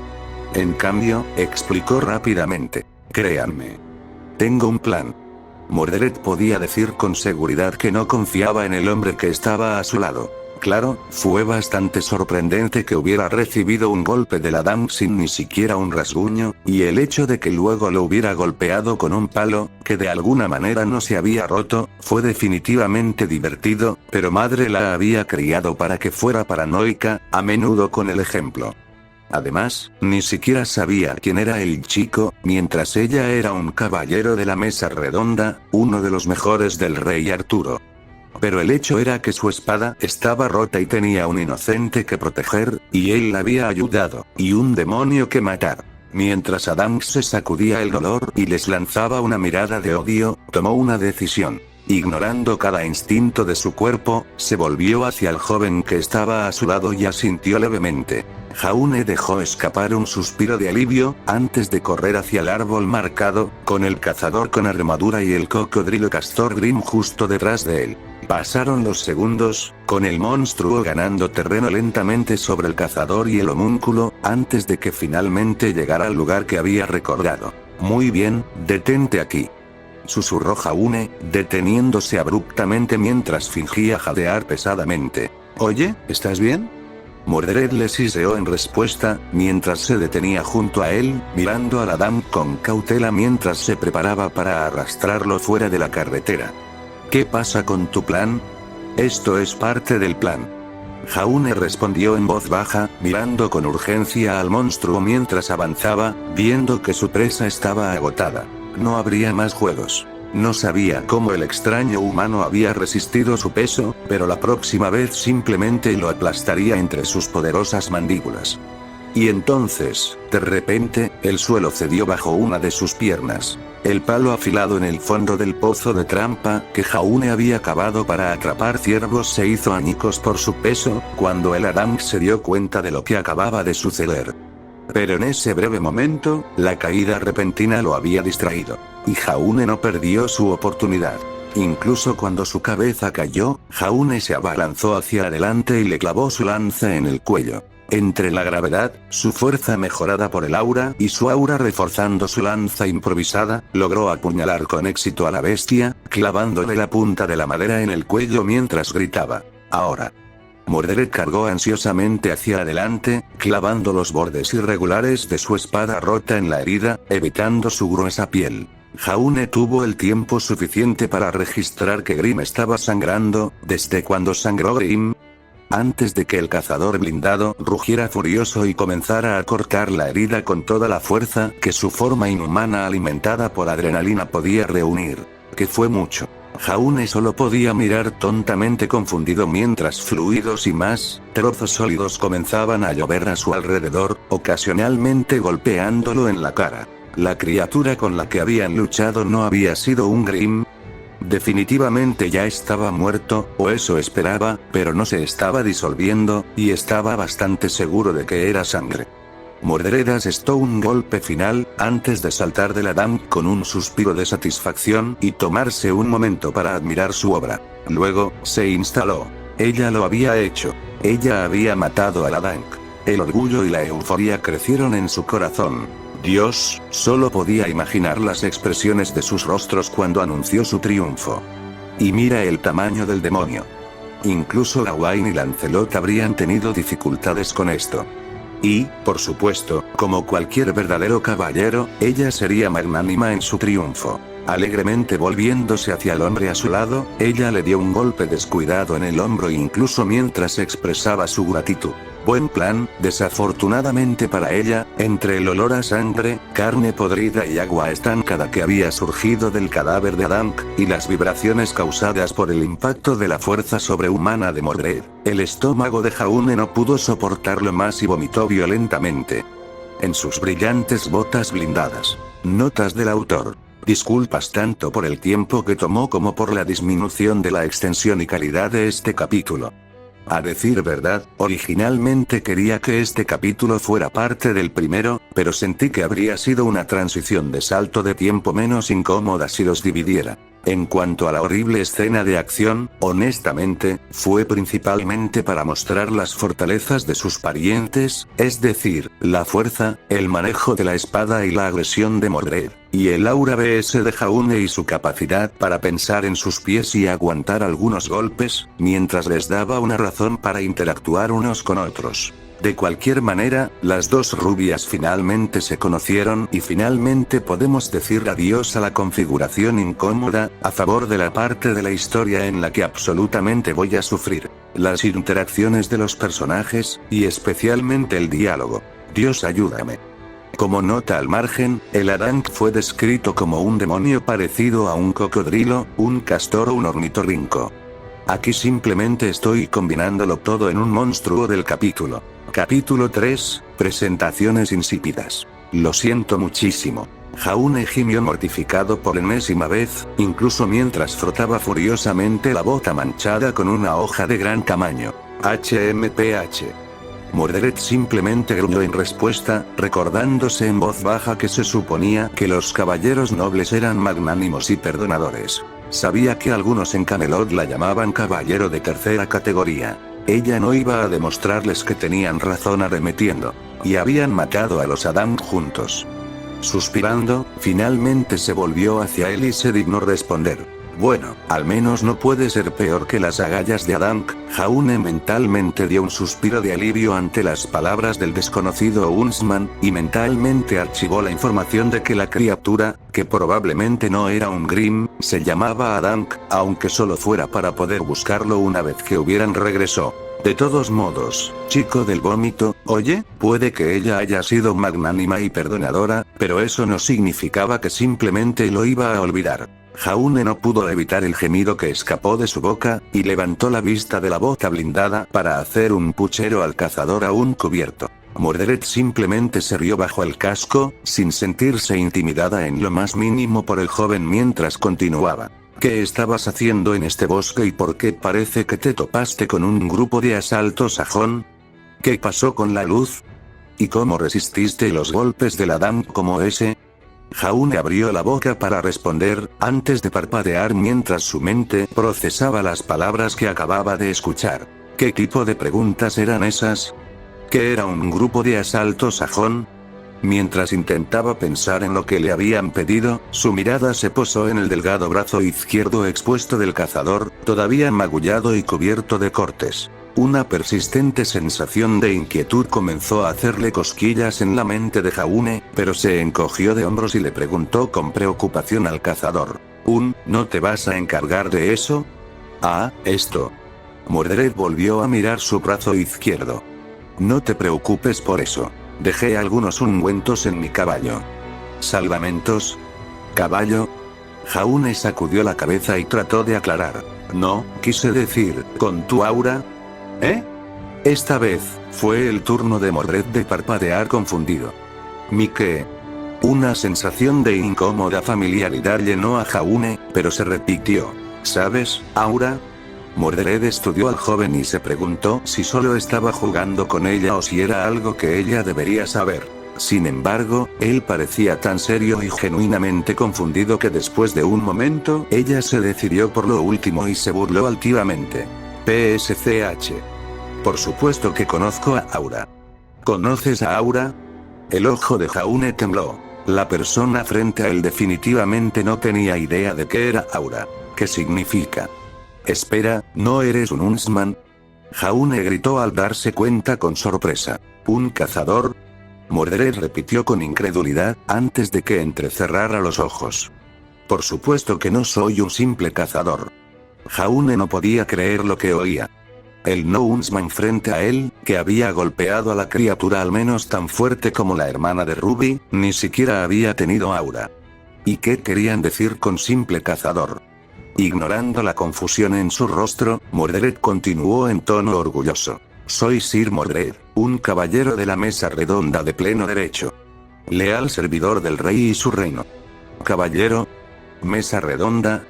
En cambio, explicó rápidamente: «Créanme. Tengo un plan». Mordred podía decir con seguridad que no confiaba en el hombre que estaba a su lado. Claro, fue bastante sorprendente que hubiera recibido un golpe de la Adam sin ni siquiera un rasguño, y el hecho de que luego lo hubiera golpeado con un palo, que de alguna manera no se había roto, fue definitivamente divertido, pero madre la había criado para que fuera paranoica, a menudo con el ejemplo. Además, ni siquiera sabía quién era el chico, mientras ella era un caballero de la mesa redonda, uno de los mejores del rey Arturo. Pero el hecho era que su espada estaba rota y tenía un inocente que proteger, y él la había ayudado, y un demonio que matar. Mientras Adam se sacudía el dolor y les lanzaba una mirada de odio, tomó una decisión. Ignorando cada instinto de su cuerpo, se volvió hacia el joven que estaba a su lado y asintió levemente. Jaune dejó escapar un suspiro de alivio, antes de correr hacia el árbol marcado, con el cazador con armadura y el cocodrilo castor Grimm justo detrás de él. Pasaron los segundos, con el monstruo ganando terreno lentamente sobre el cazador y el homúnculo, antes de que finalmente llegara al lugar que había recordado. «Muy bien, detente aquí», susurró Jaune, deteniéndose abruptamente mientras fingía jadear pesadamente. «Oye, ¿estás bien?». Mordred le siseó en respuesta, mientras se detenía junto a él, mirando a la Adam con cautela mientras se preparaba para arrastrarlo fuera de la carretera. «¿Qué pasa con tu plan?». «Esto es parte del plan». Jaune respondió en voz baja, mirando con urgencia al monstruo mientras avanzaba, viendo que su presa estaba agotada. No habría más juegos. No sabía cómo el extraño humano había resistido su peso, pero la próxima vez simplemente lo aplastaría entre sus poderosas mandíbulas. Y entonces, de repente, el suelo cedió bajo una de sus piernas. El palo afilado en el fondo del pozo de trampa que Jaune había cavado para atrapar ciervos se hizo añicos por su peso, cuando el Adam se dio cuenta de lo que acababa de suceder. Pero en ese breve momento, la caída repentina lo había distraído. Y Jaune no perdió su oportunidad. Incluso cuando su cabeza cayó, Jaune se abalanzó hacia adelante y le clavó su lanza en el cuello. Entre la gravedad, su fuerza mejorada por el aura y su aura reforzando su lanza improvisada, logró apuñalar con éxito a la bestia, clavándole la punta de la madera en el cuello mientras gritaba: «Ahora». Mordred cargó ansiosamente hacia adelante, clavando los bordes irregulares de su espada rota en la herida, evitando su gruesa piel. Jaune tuvo el tiempo suficiente para registrar que Grimm estaba sangrando, desde cuando sangró Grimm. Antes de que el cazador blindado rugiera furioso y comenzara a cortar la herida con toda la fuerza que su forma inhumana alimentada por adrenalina podía reunir. Que fue mucho. Jaune solo podía mirar tontamente confundido mientras fluidos y más trozos sólidos comenzaban a llover a su alrededor, ocasionalmente golpeándolo en la cara. La criatura con la que habían luchado no había sido un Grimm. Definitivamente ya estaba muerto, o eso esperaba, pero no se estaba disolviendo, y estaba bastante seguro de que era sangre. Mordred asestó un golpe final, antes de saltar de la dam con un suspiro de satisfacción y tomarse un momento para admirar su obra. Luego, se instaló. Ella lo había hecho. Ella había matado a la Dank. El orgullo y la euforia crecieron en su corazón. Dios, solo podía imaginar las expresiones de sus rostros cuando anunció su triunfo. Y mira el tamaño del demonio. Incluso Gawain y Lancelot habrían tenido dificultades con esto. Y, por supuesto, como cualquier verdadero caballero, ella sería magnánima en su triunfo. Alegremente volviéndose hacia el hombre a su lado, ella le dio un golpe descuidado en el hombro incluso mientras expresaba su gratitud. Buen plan, desafortunadamente para ella, entre el olor a sangre, carne podrida y agua estancada que había surgido del cadáver de Adank, y las vibraciones causadas por el impacto de la fuerza sobrehumana de Mordred, el estómago de Jaune no pudo soportarlo más y vomitó violentamente. En sus brillantes botas blindadas. Notas del autor. Disculpas tanto por el tiempo que tomó como por la disminución de la extensión y calidad de este capítulo. A decir verdad, originalmente quería que este capítulo fuera parte del primero, pero sentí que habría sido una transición de salto de tiempo menos incómoda si los dividiera. En cuanto a la horrible escena de acción, honestamente, fue principalmente para mostrar las fortalezas de sus parientes, es decir, la fuerza, el manejo de la espada y la agresión de Mordred, y el aura BS de Jaune y su capacidad para pensar en sus pies y aguantar algunos golpes, mientras les daba una razón para interactuar unos con otros. De cualquier manera, las dos rubias finalmente se conocieron y finalmente podemos decir adiós a la configuración incómoda, a favor de la parte de la historia en la que absolutamente voy a sufrir. Las interacciones de los personajes, y especialmente el diálogo. Dios ayúdame. Como nota al margen, el Adank fue descrito como un demonio parecido a un cocodrilo, un castor o un ornitorrinco. Aquí simplemente estoy combinándolo todo en un monstruo del capítulo. Capítulo 3, presentaciones insípidas. Lo siento muchísimo. Jaune gimió mortificado por enésima vez, incluso mientras frotaba furiosamente la bota manchada con una hoja de gran tamaño. HMPH. Mordred simplemente gruñó en respuesta, recordándose en voz baja que se suponía que los caballeros nobles eran magnánimos y perdonadores. Sabía que algunos en Camelot la llamaban caballero de tercera categoría. Ella no iba a demostrarles que tenían razón arremetiendo. Y habían matado a los Adank juntos. Suspirando, finalmente se volvió hacia él y se dignó responder. Bueno, al menos no puede ser peor que las agallas de Adank. Jaune mentalmente dio un suspiro de alivio ante las palabras del desconocido Huntsman, y mentalmente archivó la información de que la criatura, que probablemente no era un Grimm, se llamaba Adank, aunque solo fuera para poder buscarlo una vez que hubieran regresó. De todos modos, chico del vómito, oye, puede que ella haya sido magnánima y perdonadora, pero eso no significaba que simplemente lo iba a olvidar. Jaune no pudo evitar el gemido que escapó de su boca, y levantó la vista de la bota blindada para hacer un puchero al cazador aún cubierto. Mordred simplemente se rió bajo el casco, sin sentirse intimidada en lo más mínimo por el joven mientras continuaba. ¿Qué estabas haciendo en este bosque y por qué parece que te topaste con un grupo de asalto sajón? ¿Qué pasó con la luz? ¿Y cómo resististe los golpes de la dam como ese? Jaune abrió la boca para responder, antes de parpadear mientras su mente procesaba las palabras que acababa de escuchar. ¿Qué tipo de preguntas eran esas? ¿Qué era un grupo de asalto sajón? Mientras intentaba pensar en lo que le habían pedido, su mirada se posó en el delgado brazo izquierdo expuesto del cazador, todavía magullado y cubierto de cortes. Una persistente sensación de inquietud comenzó a hacerle cosquillas en la mente de Jaune, pero se encogió de hombros y le preguntó con preocupación al cazador. ¿No te vas a encargar de eso? Ah, esto. Mordred volvió a mirar su brazo izquierdo. No te preocupes por eso. Dejé algunos ungüentos en mi caballo. ¿Salvamentos? ¿Caballo? Jaune sacudió la cabeza y trató de aclarar. No, quise decir, ¿con tu aura? ¿Eh? Esta vez, fue el turno de Mordred de parpadear confundido. ¿Mi qué? Una sensación de incómoda familiaridad llenó a Jaune, pero se repitió. ¿Sabes, Aura? Mordred estudió al joven y se preguntó si solo estaba jugando con ella o si era algo que ella debería saber. Sin embargo, él parecía tan serio y genuinamente confundido que después de un momento, ella se decidió por lo último y se burló altivamente. PSCH. Por supuesto que conozco a Aura. ¿Conoces a Aura? El ojo de Jaune tembló. La persona frente a él definitivamente no tenía idea de qué era Aura. ¿Qué significa? Espera, ¿no eres un Huntsman? Jaune gritó al darse cuenta con sorpresa. ¿Un cazador? Mordred repitió con incredulidad, antes de que entrecerrara los ojos. Por supuesto que no soy un simple cazador. Jaune no podía creer lo que oía. El no Huntsman frente a él, que había golpeado a la criatura al menos tan fuerte como la hermana de Ruby, ni siquiera había tenido aura. ¿Y qué querían decir con simple cazador? Ignorando la confusión en su rostro, Mordred continuó en tono orgulloso. Soy Sir Mordred, un caballero de la mesa redonda de pleno derecho. Leal servidor del rey y su reino. Caballero. Mesa redonda.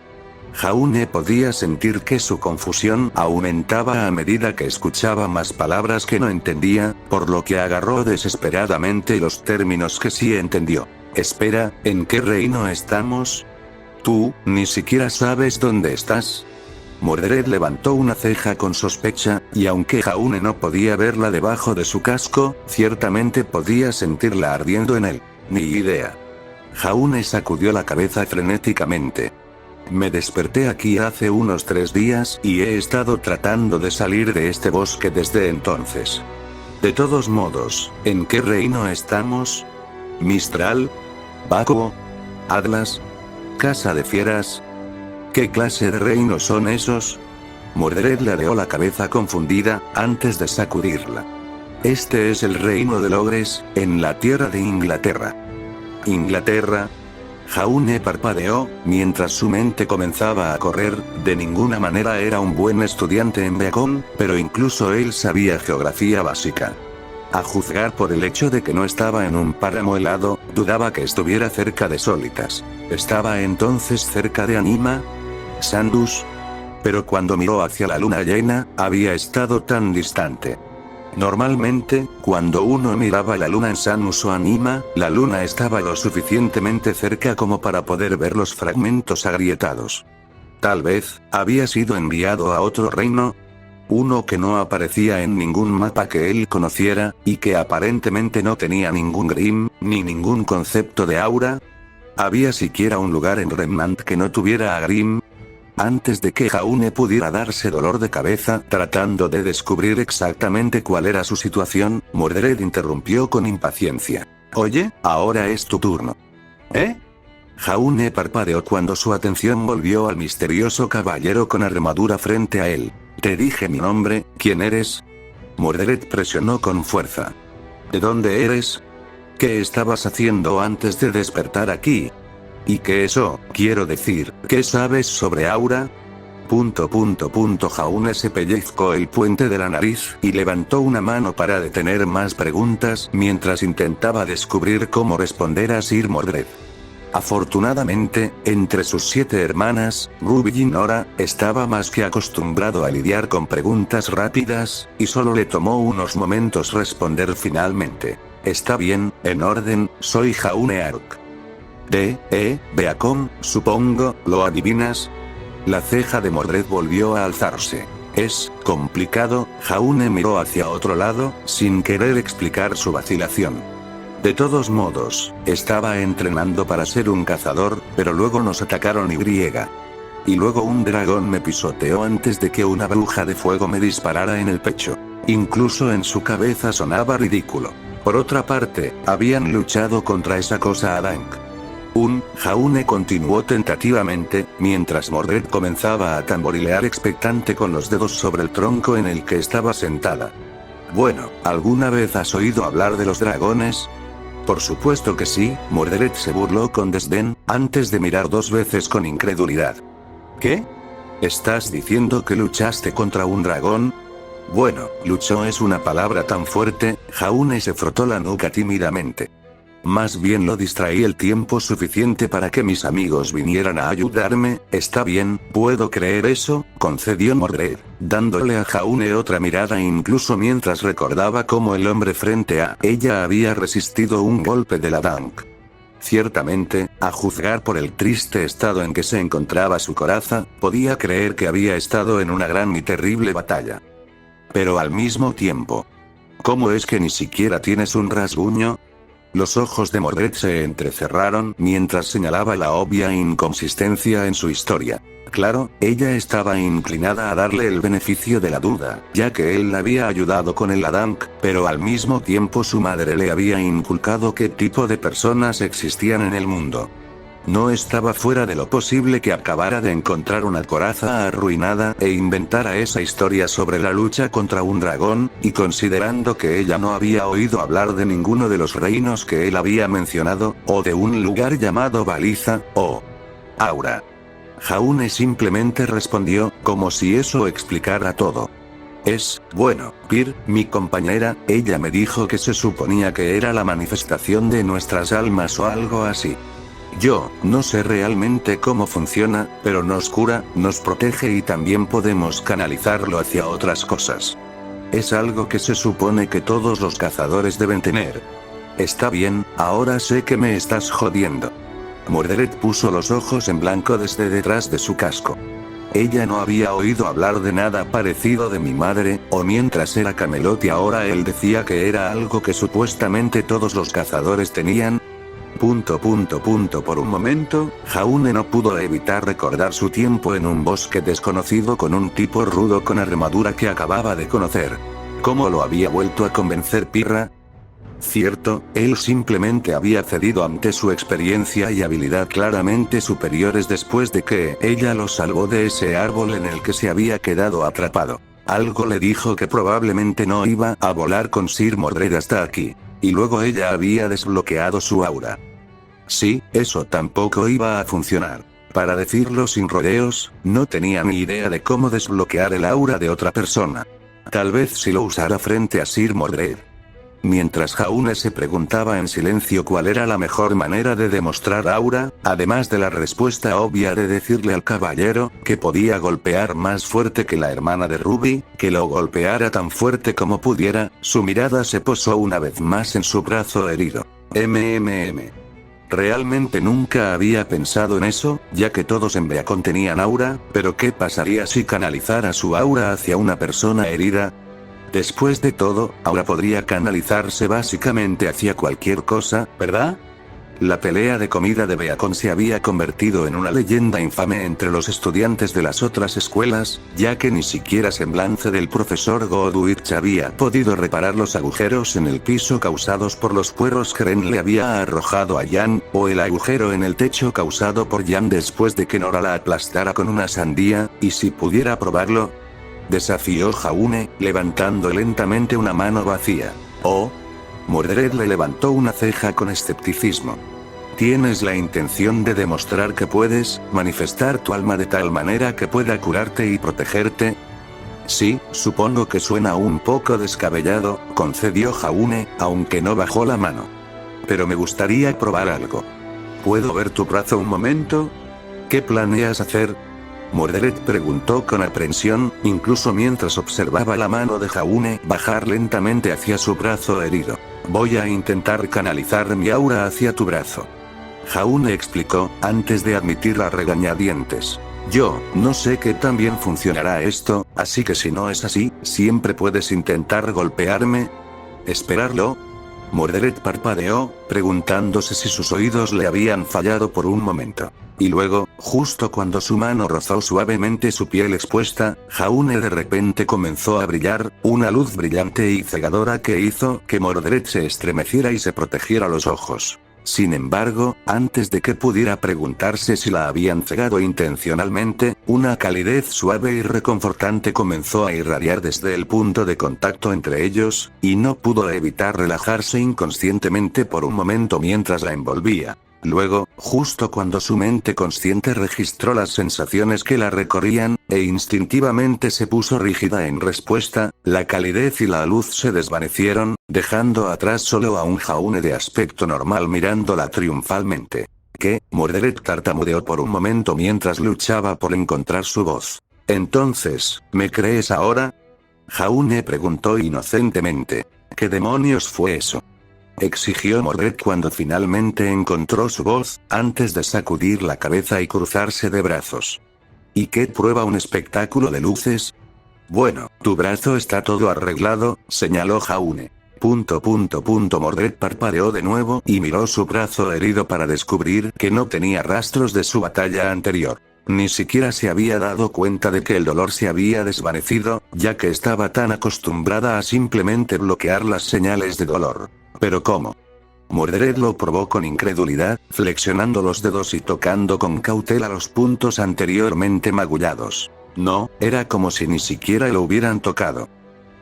Jaune podía sentir que su confusión aumentaba a medida que escuchaba más palabras que no entendía, por lo que agarró desesperadamente los términos que sí entendió. Espera, ¿en qué reino estamos? ¿Tú, ni siquiera sabes dónde estás? Mordred levantó una ceja con sospecha, y aunque Jaune no podía verla debajo de su casco, ciertamente podía sentirla ardiendo en él. Ni idea. Jaune sacudió la cabeza frenéticamente. Me desperté aquí hace unos 3 días y he estado tratando de salir de este bosque desde entonces. De todos modos, ¿en qué reino estamos? ¿Mistral? ¿Vacuo? ¿Atlas? ¿Casa de fieras? ¿Qué clase de reinos son esos? Mordred ladeó la cabeza confundida, antes de sacudirla. Este es el reino de Logres, en la tierra de Inglaterra. ¿Inglaterra? Jaune parpadeó, mientras su mente comenzaba a correr. De ninguna manera era un buen estudiante en Beacon, pero incluso él sabía geografía básica. A juzgar por el hecho de que no estaba en un páramo helado, dudaba que estuviera cerca de Solitas. ¿Estaba entonces cerca de Anima? ¿Sandus? Pero cuando miró hacia la luna llena, había estado tan distante. Normalmente, cuando uno miraba la luna en Sanus o Anima, la luna estaba lo suficientemente cerca como para poder ver los fragmentos agrietados. Tal vez, había sido enviado a otro reino. Uno que no aparecía en ningún mapa que él conociera, y que aparentemente no tenía ningún Grim, ni ningún concepto de aura. ¿Había siquiera un lugar en Remnant que no tuviera a Grim? Antes de que Jaune pudiera darse dolor de cabeza tratando de descubrir exactamente cuál era su situación, Mordred interrumpió con impaciencia. Oye, ahora es tu turno. ¿Eh? Jaune parpadeó cuando su atención volvió al misterioso caballero con armadura frente a él. Te dije mi nombre, ¿quién eres? Mordred presionó con fuerza. ¿De dónde eres? ¿Qué estabas haciendo antes de despertar aquí? ¿Y qué eso, quiero decir, qué sabes sobre aura? Jaune se pellizcó el puente de la nariz y levantó una mano para detener más preguntas mientras intentaba descubrir cómo responder a Sir Mordred. Afortunadamente, entre sus 7 hermanas, Ruby y Nora, estaba más que acostumbrado a lidiar con preguntas rápidas, y solo le tomó unos momentos responder finalmente. Está bien, en orden, soy Jaune Ark. Beacon, supongo, ¿lo adivinas? La ceja de Mordred volvió a alzarse. Es complicado. Jaune miró hacia otro lado, sin querer explicar su vacilación. De todos modos, estaba entrenando para ser un cazador, pero luego nos atacaron y luego un dragón me pisoteó antes de que una bruja de fuego me disparara en el pecho. Incluso en su cabeza sonaba ridículo. Por otra parte, habían luchado contra esa cosa Adank. Jaune continuó tentativamente, mientras Mordred comenzaba a tamborilear expectante con los dedos sobre el tronco en el que estaba sentada. Bueno, ¿alguna vez has oído hablar de los dragones? Por supuesto que sí, Mordred se burló con desdén, antes de mirar 2 veces con incredulidad. ¿Qué? ¿Estás diciendo que luchaste contra un dragón? Bueno, luchó es una palabra tan fuerte. Jaune se frotó la nuca tímidamente. Más bien lo distraí el tiempo suficiente para que mis amigos vinieran a ayudarme. Está bien, puedo creer eso, concedió Mordred, dándole a Jaune otra mirada incluso mientras recordaba cómo el hombre frente a ella había resistido un golpe de la Dunk. Ciertamente, a juzgar por el triste estado en que se encontraba su coraza, podía creer que había estado en una gran y terrible batalla. Pero al mismo tiempo, ¿cómo es que ni siquiera tienes un rasguño? Los ojos de Mordred se entrecerraron mientras señalaba la obvia inconsistencia en su historia. Claro, ella estaba inclinada a darle el beneficio de la duda, ya que él la había ayudado con el Adank, pero al mismo tiempo su madre le había inculcado qué tipo de personas existían en el mundo. No estaba fuera de lo posible que acabara de encontrar una coraza arruinada e inventara esa historia sobre la lucha contra un dragón, y considerando que ella no había oído hablar de ninguno de los reinos que él había mencionado, o de un lugar llamado Baliza, o Aura. Jaune simplemente respondió, como si eso explicara todo. Bueno, Pir, mi compañera, ella me dijo que se suponía que era la manifestación de nuestras almas o algo así. Yo, no sé realmente cómo funciona, pero nos cura, nos protege y también podemos canalizarlo hacia otras cosas. Es algo que se supone que todos los cazadores deben tener. Está bien, ahora sé que me estás jodiendo. Mordred puso los ojos en blanco desde detrás de su casco. Ella no había oído hablar de nada parecido de mi madre, o mientras era Camelot y ahora él decía que era algo que supuestamente todos los cazadores tenían. Por un momento, Jaune no pudo evitar recordar su tiempo en un bosque desconocido con un tipo rudo con armadura que acababa de conocer. ¿Cómo lo había vuelto a convencer Pirra? Cierto, él simplemente había cedido ante su experiencia y habilidad claramente superiores después de que ella lo salvó de ese árbol en el que se había quedado atrapado. Algo le dijo que probablemente no iba a volar con Sir Mordred hasta aquí. Y luego ella había desbloqueado su aura. Sí, eso tampoco iba a funcionar. Para decirlo sin rodeos, no tenía ni idea de cómo desbloquear el aura de otra persona. Tal vez si lo usara frente a Sir Mordred. Mientras Jaune se preguntaba en silencio cuál era la mejor manera de demostrar aura, además de la respuesta obvia de decirle al caballero que podía golpear más fuerte que la hermana de Ruby, que lo golpeara tan fuerte como pudiera, su mirada se posó una vez más en su brazo herido. Realmente nunca había pensado en eso, ya que todos en Beacon tenían aura, pero ¿qué pasaría si canalizara su aura hacia una persona herida? Después de todo, aura podría canalizarse básicamente hacia cualquier cosa, ¿verdad? La pelea de comida de Beacon se había convertido en una leyenda infame entre los estudiantes de las otras escuelas, ya que ni siquiera Semblance del profesor Godwich había podido reparar los agujeros en el piso causados por los puerros que Ren le había arrojado a Jan, o el agujero en el techo causado por Jan después de que Nora la aplastara con una sandía, y si pudiera probarlo, desafió Jaune, levantando lentamente una mano vacía. Oh. Mordred le levantó una ceja con escepticismo. ¿Tienes la intención de demostrar que puedes manifestar tu alma de tal manera que pueda curarte y protegerte? Sí, supongo que suena un poco descabellado, concedió Jaune, aunque no bajó la mano. Pero me gustaría probar algo. ¿Puedo ver tu brazo un momento? ¿Qué planeas hacer? Mordred preguntó con aprensión, incluso mientras observaba la mano de Jaune bajar lentamente hacia su brazo herido. Voy a intentar canalizar mi aura hacia tu brazo. Jaune explicó, antes de admitir a regañadientes. Yo, no sé qué tan bien funcionará esto, así que si no es así, siempre puedes intentar golpearme. ¿Esperarlo? Mordred parpadeó, preguntándose si sus oídos le habían fallado por un momento. Y luego, justo cuando su mano rozó suavemente su piel expuesta, Jaune de repente comenzó a brillar, una luz brillante y cegadora que hizo que Mordred se estremeciera y se protegiera los ojos. Sin embargo, antes de que pudiera preguntarse si la habían cegado intencionalmente, una calidez suave y reconfortante comenzó a irradiar desde el punto de contacto entre ellos, y no pudo evitar relajarse inconscientemente por un momento mientras la envolvía. Luego, justo cuando su mente consciente registró las sensaciones que la recorrían, e instintivamente se puso rígida en respuesta, la calidez y la luz se desvanecieron, dejando atrás solo a un Jaune de aspecto normal mirándola triunfalmente. ¿Qué? Mordred tartamudeó por un momento mientras luchaba por encontrar su voz. Entonces, ¿me crees ahora? Jaune preguntó inocentemente. ¿Qué demonios fue eso? Exigió Mordred cuando finalmente encontró su voz, antes de sacudir la cabeza y cruzarse de brazos. ¿Y qué prueba un espectáculo de luces? Bueno, tu brazo está todo arreglado, señaló Jaune. Mordred parpadeó de nuevo y miró su brazo herido para descubrir que no tenía rastros de su batalla anterior. Ni siquiera se había dado cuenta de que el dolor se había desvanecido, ya que estaba tan acostumbrada a simplemente bloquear las señales de dolor. ¿Pero cómo? Mordred lo probó con incredulidad, flexionando los dedos y tocando con cautela los puntos anteriormente magullados. No, era como si ni siquiera lo hubieran tocado.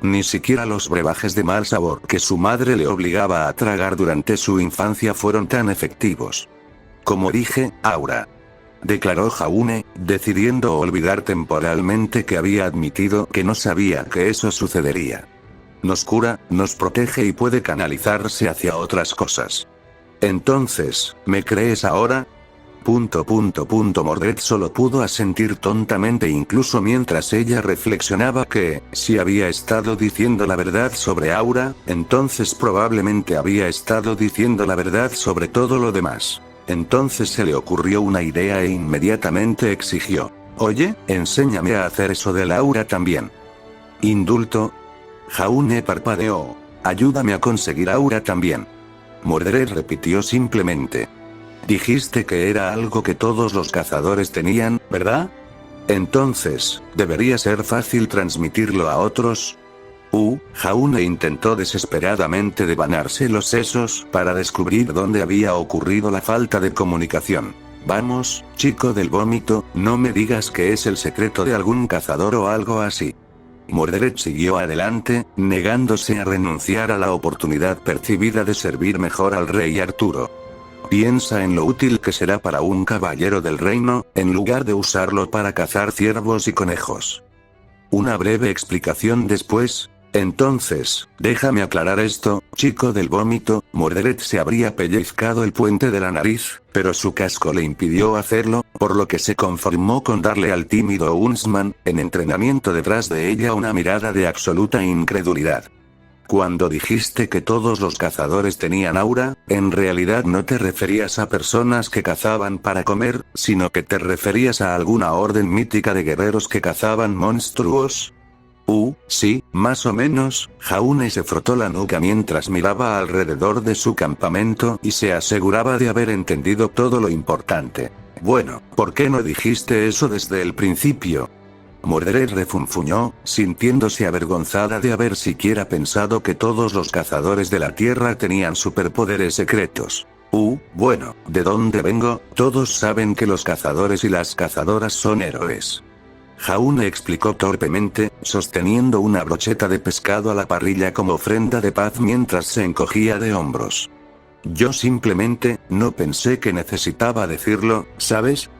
Ni siquiera los brebajes de mal sabor que su madre le obligaba a tragar durante su infancia fueron tan efectivos. Como dije, Aura. Declaró Jaune, decidiendo olvidar temporalmente que había admitido que no sabía que eso sucedería. Nos cura, nos protege y puede canalizarse hacia otras cosas. Entonces, ¿me crees ahora? Mordred solo pudo asentir tontamente incluso mientras ella reflexionaba que, si había estado diciendo la verdad sobre Aura, entonces probablemente había estado diciendo la verdad sobre todo lo demás. Entonces se le ocurrió una idea e inmediatamente exigió. Oye, enséñame a hacer eso del Aura también. ¿Indulto? Jaune parpadeó. Ayúdame a conseguir Aura también. Mordred repitió simplemente. Dijiste que era algo que todos los cazadores tenían, ¿verdad? Entonces, ¿debería ser fácil transmitirlo a otros? Jaune intentó desesperadamente devanarse los sesos para descubrir dónde había ocurrido la falta de comunicación. Vamos, chico del vómito, no me digas que es el secreto de algún cazador o algo así. Mordred siguió adelante, negándose a renunciar a la oportunidad percibida de servir mejor al rey Arturo. Piensa en lo útil que será para un caballero del reino, en lugar de usarlo para cazar ciervos y conejos. Una breve explicación después. Entonces, déjame aclarar esto, chico del vómito. Mordred se habría pellizcado el puente de la nariz, pero su casco le impidió hacerlo, por lo que se conformó con darle al tímido Huntsman, en entrenamiento detrás de ella, una mirada de absoluta incredulidad. Cuando dijiste que todos los cazadores tenían aura, en realidad no te referías a personas que cazaban para comer, sino que te referías a alguna orden mítica de guerreros que cazaban monstruos. Sí, más o menos. Jaune se frotó la nuca mientras miraba alrededor de su campamento y se aseguraba de haber entendido todo lo importante. Bueno, ¿por qué no dijiste eso desde el principio? Mordred refunfuñó, sintiéndose avergonzada de haber siquiera pensado que todos los cazadores de la tierra tenían superpoderes secretos. Bueno, ¿de dónde vengo? Todos saben que los cazadores y las cazadoras son héroes. Jaune explicó torpemente, sosteniendo una brocheta de pescado a la parrilla como ofrenda de paz mientras se encogía de hombros. Yo simplemente, no pensé que necesitaba decirlo, ¿sabes?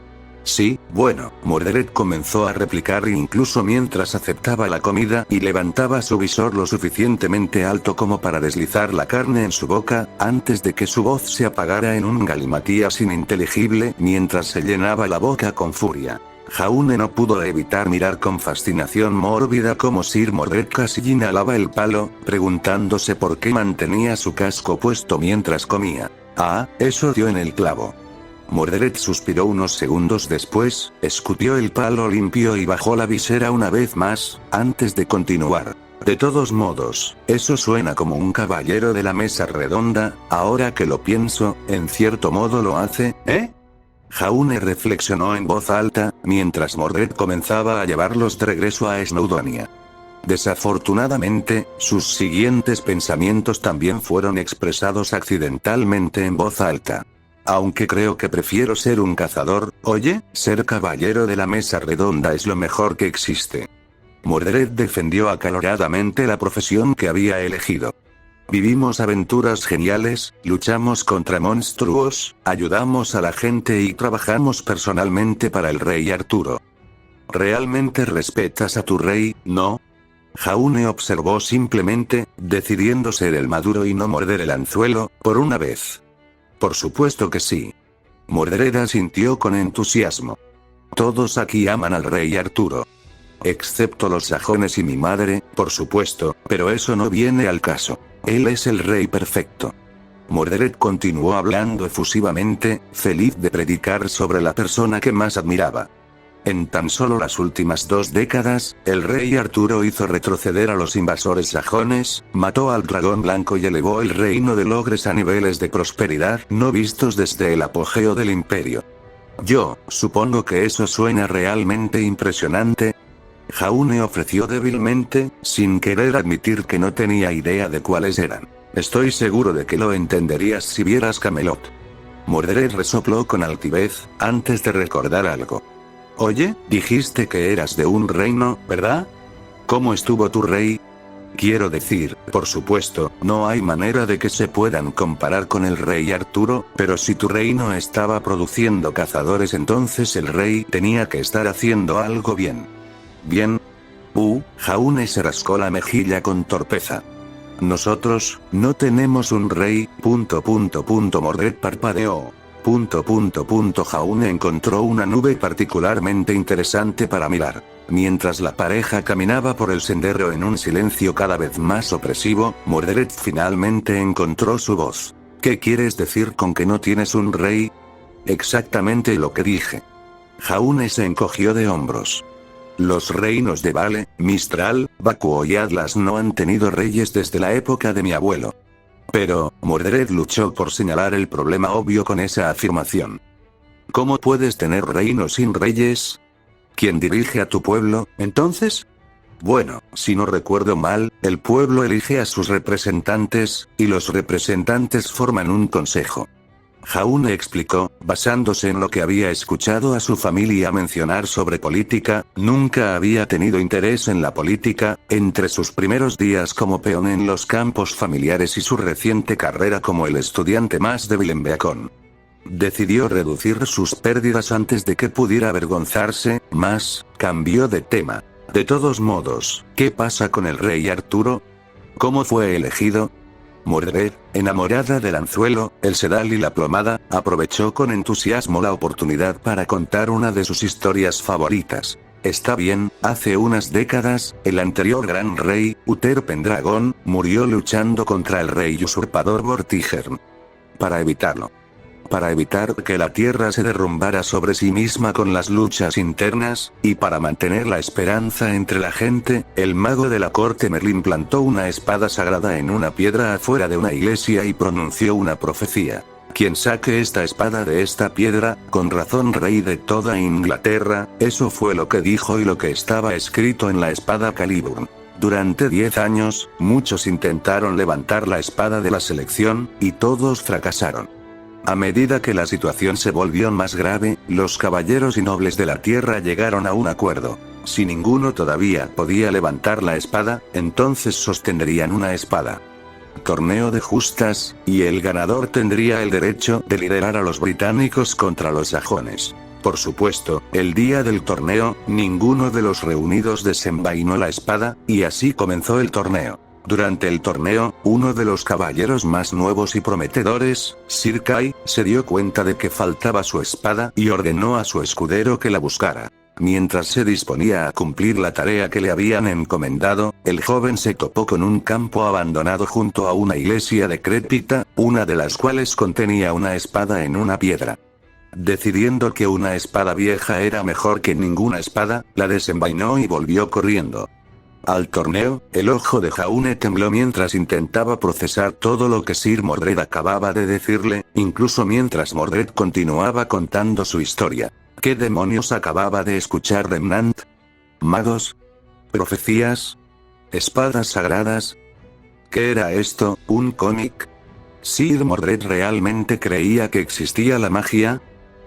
Sí, bueno, Mordred comenzó a replicar incluso mientras aceptaba la comida y levantaba su visor lo suficientemente alto como para deslizar la carne en su boca, antes de que su voz se apagara en un galimatías ininteligible mientras se llenaba la boca con furia. Jaune no pudo evitar mirar con fascinación mórbida cómo Sir Mordred casi inhalaba el palo, preguntándose por qué mantenía su casco puesto mientras comía. Eso dio en el clavo. Mordred suspiró unos segundos después, escupió el palo limpio y bajó la visera una vez más, antes de continuar. De todos modos, eso suena como un caballero de la mesa redonda, ahora que lo pienso, en cierto modo lo hace, ¿eh? Jaune reflexionó en voz alta, mientras Mordred comenzaba a llevarlos de regreso a Snowdonia. Desafortunadamente, sus siguientes pensamientos también fueron expresados accidentalmente en voz alta. Aunque creo que prefiero ser un cazador, oye, ser caballero de la mesa redonda es lo mejor que existe. Mordred defendió acaloradamente la profesión que había elegido. Vivimos aventuras geniales, luchamos contra monstruos, ayudamos a la gente y trabajamos personalmente para el rey Arturo. ¿Realmente respetas a tu rey, no? Jaune observó simplemente, decidiendo ser el maduro y no morder el anzuelo, por una vez. Por supuesto que sí. Mordred asintió con entusiasmo. Todos aquí aman al rey Arturo. Excepto los sajones y mi madre, por supuesto, pero eso no viene al caso. Él es el rey perfecto. Mordred continuó hablando efusivamente, feliz de predicar sobre la persona que más admiraba. En tan solo las últimas 2 décadas, el rey Arturo hizo retroceder a los invasores sajones, mató al dragón blanco y elevó el reino de Logres a niveles de prosperidad no vistos desde el apogeo del imperio. Yo supongo que eso suena realmente impresionante. Jaune ofreció débilmente, sin querer admitir que no tenía idea de cuáles eran. Estoy seguro de que lo entenderías si vieras Camelot. Mordred resopló con altivez, antes de recordar algo. Oye, dijiste que eras de un reino, ¿verdad? ¿Cómo estuvo tu rey? Quiero decir, por supuesto, no hay manera de que se puedan comparar con el rey Arturo, pero si tu reino estaba produciendo cazadores, entonces el rey tenía que estar haciendo algo bien. ¿Bien? Jaune se rascó la mejilla con torpeza. Nosotros, no tenemos un rey, ... Mordred parpadeó. ... Jaune encontró una nube particularmente interesante para mirar. Mientras la pareja caminaba por el sendero en un silencio cada vez más opresivo, Mordred finalmente encontró su voz. ¿Qué quieres decir con que no tienes un rey? Exactamente lo que dije. Jaune se encogió de hombros. Los reinos de Vale, Mistral, Vacuo y Atlas no han tenido reyes desde la época de mi abuelo. Pero, Mordred luchó por señalar el problema obvio con esa afirmación. ¿Cómo puedes tener reino sin reyes? ¿Quién dirige a tu pueblo, entonces? Bueno, si no recuerdo mal, el pueblo elige a sus representantes, y los representantes forman un consejo. Jaune explicó, basándose en lo que había escuchado a su familia mencionar sobre política. Nunca había tenido interés en la política, entre sus primeros días como peón en los campos familiares y su reciente carrera como el estudiante más débil en Beacon. Decidió reducir sus pérdidas antes de que pudiera avergonzarse, cambió de tema. De todos modos, ¿qué pasa con el rey Arturo? ¿Cómo fue elegido? Mordred, enamorada del anzuelo, el sedal y la plomada, aprovechó con entusiasmo la oportunidad para contar una de sus historias favoritas. Está bien, hace unas décadas, el anterior gran rey, Uther Pendragon, murió luchando contra el rey usurpador Vortigern. Para evitar que la tierra se derrumbara sobre sí misma con las luchas internas, y para mantener la esperanza entre la gente, el mago de la corte Merlin plantó una espada sagrada en una piedra afuera de una iglesia y pronunció una profecía. Quien saque esta espada de esta piedra, con razón rey de toda Inglaterra, eso fue lo que dijo y lo que estaba escrito en la espada Caliburn. Durante 10 años, muchos intentaron levantar la espada de la selección, y todos fracasaron. A medida que la situación se volvió más grave, los caballeros y nobles de la tierra llegaron a un acuerdo. Si ninguno todavía podía levantar la espada, entonces sostendrían una espada. Torneo de justas, y el ganador tendría el derecho de liderar a los británicos contra los sajones. Por supuesto, el día del torneo, ninguno de los reunidos desenvainó la espada, y así comenzó el torneo. Durante el torneo, uno de los caballeros más nuevos y prometedores, Sir Kai, se dio cuenta de que faltaba su espada y ordenó a su escudero que la buscara. Mientras se disponía a cumplir la tarea que le habían encomendado, el joven se topó con un campo abandonado junto a una iglesia decrépita, una de las cuales contenía una espada en una piedra. Decidiendo que una espada vieja era mejor que ninguna espada, la desenvainó y volvió corriendo. Al torneo, el ojo de Jaune tembló mientras intentaba procesar todo lo que Sir Mordred acababa de decirle, incluso mientras Mordred continuaba contando su historia. ¿Qué demonios acababa de escuchar Remnant? ¿Magos? ¿Profecías? ¿Espadas sagradas? ¿Qué era esto, un cómic? ¿Sir Mordred realmente creía que existía la magia?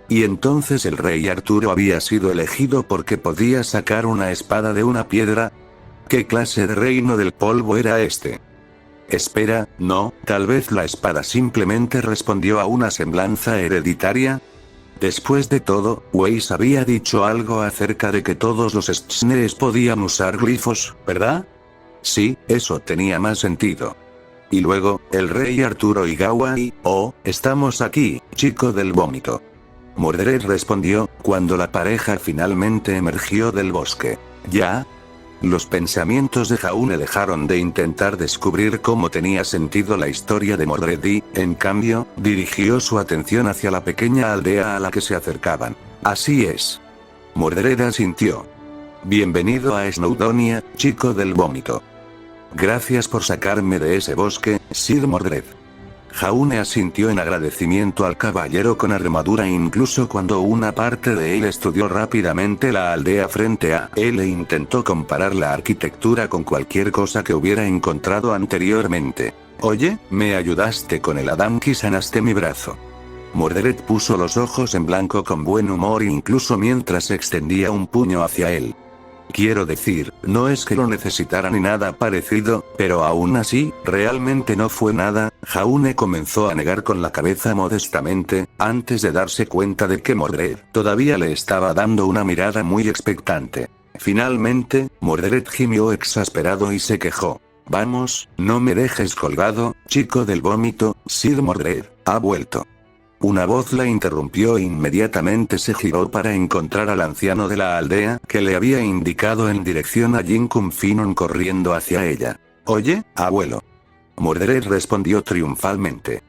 ¿Y entonces el rey Arturo había sido elegido porque podía sacar una espada de una piedra? ¿Qué clase de reino del polvo era este? Espera, no, tal vez la espada simplemente respondió a una semblanza hereditaria. Después de todo, Weiss había dicho algo acerca de que todos los Schnees podían usar glifos, ¿verdad? Sí, eso tenía más sentido. Y luego, el rey Arturo Igawa y, oh, estamos aquí, chico del vómito. Mordred respondió, cuando la pareja finalmente emergió del bosque. ¿Ya? Los pensamientos de Jaune dejaron de intentar descubrir cómo tenía sentido la historia de Mordred y, en cambio, dirigió su atención hacia la pequeña aldea a la que se acercaban. Así es. Mordred asintió. Bienvenido a Snowdonia, chico del vómito. Gracias por sacarme de ese bosque, Sir Mordred. Jaune asintió en agradecimiento al caballero con armadura incluso cuando una parte de él estudió rápidamente la aldea frente a él e intentó comparar la arquitectura con cualquier cosa que hubiera encontrado anteriormente. Oye, me ayudaste con el Adamk y sanaste mi brazo. Mordred puso los ojos en blanco con buen humor incluso mientras extendía un puño hacia él. Quiero decir, no es que lo necesitara ni nada parecido, pero aún así, realmente no fue nada. Jaune comenzó a negar con la cabeza modestamente, antes de darse cuenta de que Mordred todavía le estaba dando una mirada muy expectante. Finalmente, Mordred gimió exasperado y se quejó. Vamos, no me dejes colgado, chico del vómito, Sir Mordred, ha vuelto. Una voz la interrumpió e inmediatamente se giró para encontrar al anciano de la aldea, que le había indicado en dirección a Jinkun Finon corriendo hacia ella. Oye, abuelo. Mordred respondió triunfalmente.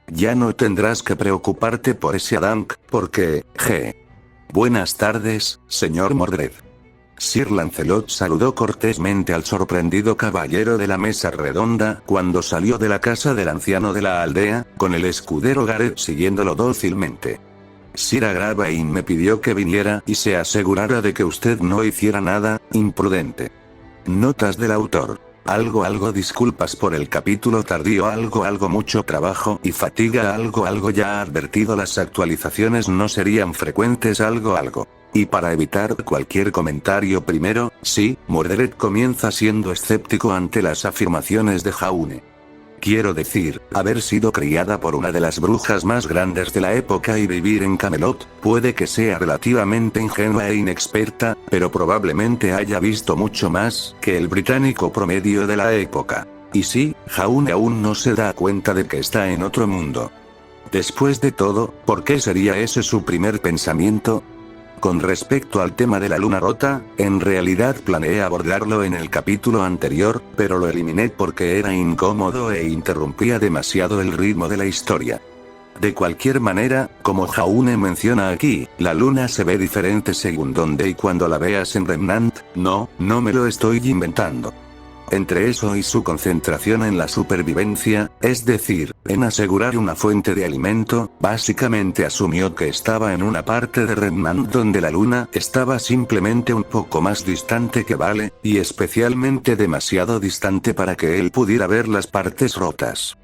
Ya no tendrás que preocuparte por ese Adamk, porque, Buenas tardes, señor Mordred. Sir Lancelot saludó cortésmente al sorprendido caballero de la mesa redonda cuando salió de la casa del anciano de la aldea, con el escudero Gareth siguiéndolo dócilmente. Sir Agravain me pidió que viniera y se asegurara de que usted no hiciera nada imprudente. Notas del autor. Algo disculpas por el capítulo tardío, algo mucho trabajo y fatiga, algo ya advertido, las actualizaciones no serían frecuentes, algo. Y para evitar cualquier comentario primero, sí, Mordred comienza siendo escéptico ante las afirmaciones de Jaune. Quiero decir, haber sido criada por una de las brujas más grandes de la época y vivir en Camelot, puede que sea relativamente ingenua e inexperta, pero probablemente haya visto mucho más que el británico promedio de la época. Y sí, Jaune aún no se da cuenta de que está en otro mundo. Después de todo, ¿por qué sería ese su primer pensamiento? Con respecto al tema de la luna rota, en realidad planeé abordarlo en el capítulo anterior, pero lo eliminé porque era incómodo e interrumpía demasiado el ritmo de la historia. De cualquier manera, como Jaune menciona aquí, la luna se ve diferente según donde y cuando la veas en Remnant, no me lo estoy inventando. Entre eso y su concentración en la supervivencia, es decir, en asegurar una fuente de alimento, básicamente asumió que estaba en una parte de Remnant donde la luna estaba simplemente un poco más distante que Vale, y especialmente demasiado distante para que él pudiera ver las partes rotas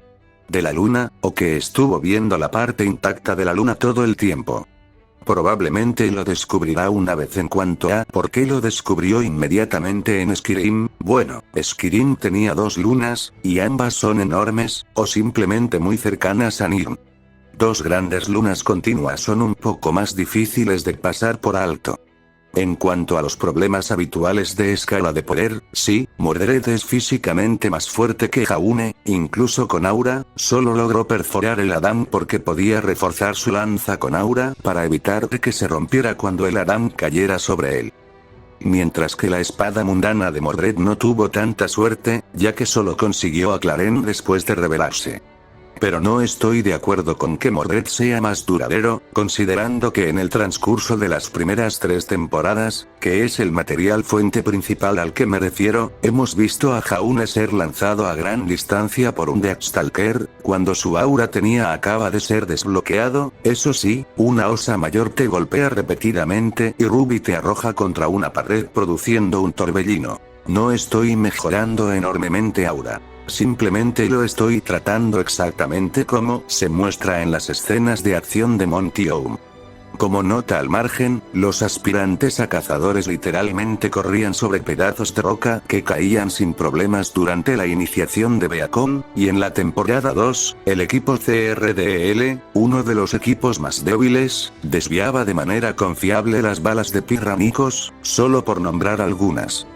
de la luna, o que estuvo viendo la parte intacta de la luna todo el tiempo. Probablemente lo descubrirá una vez. En cuanto a por qué lo descubrió inmediatamente en Skyrim, bueno, Skyrim tenía dos lunas, y ambas son enormes, o simplemente muy cercanas a Nirn. Dos grandes lunas continuas son un poco más difíciles de pasar por alto. En cuanto a los problemas habituales de escala de poder, sí, Mordred es físicamente más fuerte que Jaune, incluso con aura, solo logró perforar el Adam porque podía reforzar su lanza con aura para evitar que se rompiera cuando el Adam cayera sobre él. Mientras que la espada mundana de Mordred no tuvo tanta suerte, ya que solo consiguió a Clarén después de rebelarse. Pero no estoy de acuerdo con que Mordred sea más duradero, considerando que en el transcurso de las primeras 3 temporadas, que es el material fuente principal al que me refiero, hemos visto a Jaune ser lanzado a gran distancia por un Deathstalker, cuando su aura acaba de ser desbloqueado. Eso sí, una osa mayor te golpea repetidamente y Ruby te arroja contra una pared produciendo un torbellino. No estoy mejorando enormemente aura. Simplemente lo estoy tratando exactamente como se muestra en las escenas de acción de Monty Oum. Como nota al margen, los aspirantes a cazadores literalmente corrían sobre pedazos de roca que caían sin problemas durante la iniciación de Beacon, y en la temporada 2, el equipo CRDL, uno de los equipos más débiles, desviaba de manera confiable las balas de Pirranicos, solo por nombrar algunas.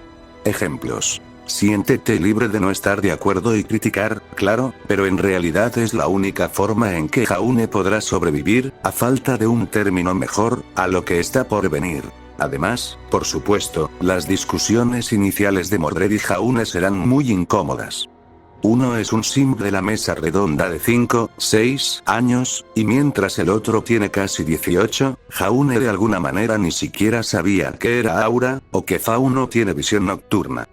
Ejemplos. Siéntete libre de no estar de acuerdo y criticar, claro, pero en realidad es la única forma en que Jaune podrá sobrevivir, a falta de un término mejor, a lo que está por venir. Además, por supuesto, las discusiones iniciales de Mordred y Jaune serán muy incómodas. Uno es un sim de la mesa redonda de 5, 6 años, y mientras el otro tiene casi 18, Jaune de alguna manera ni siquiera sabía que era Aura, o que Fauno tiene visión nocturna.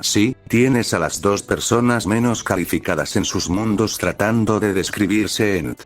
Sí, tienes a las dos personas menos calificadas en sus mundos tratando de describirse en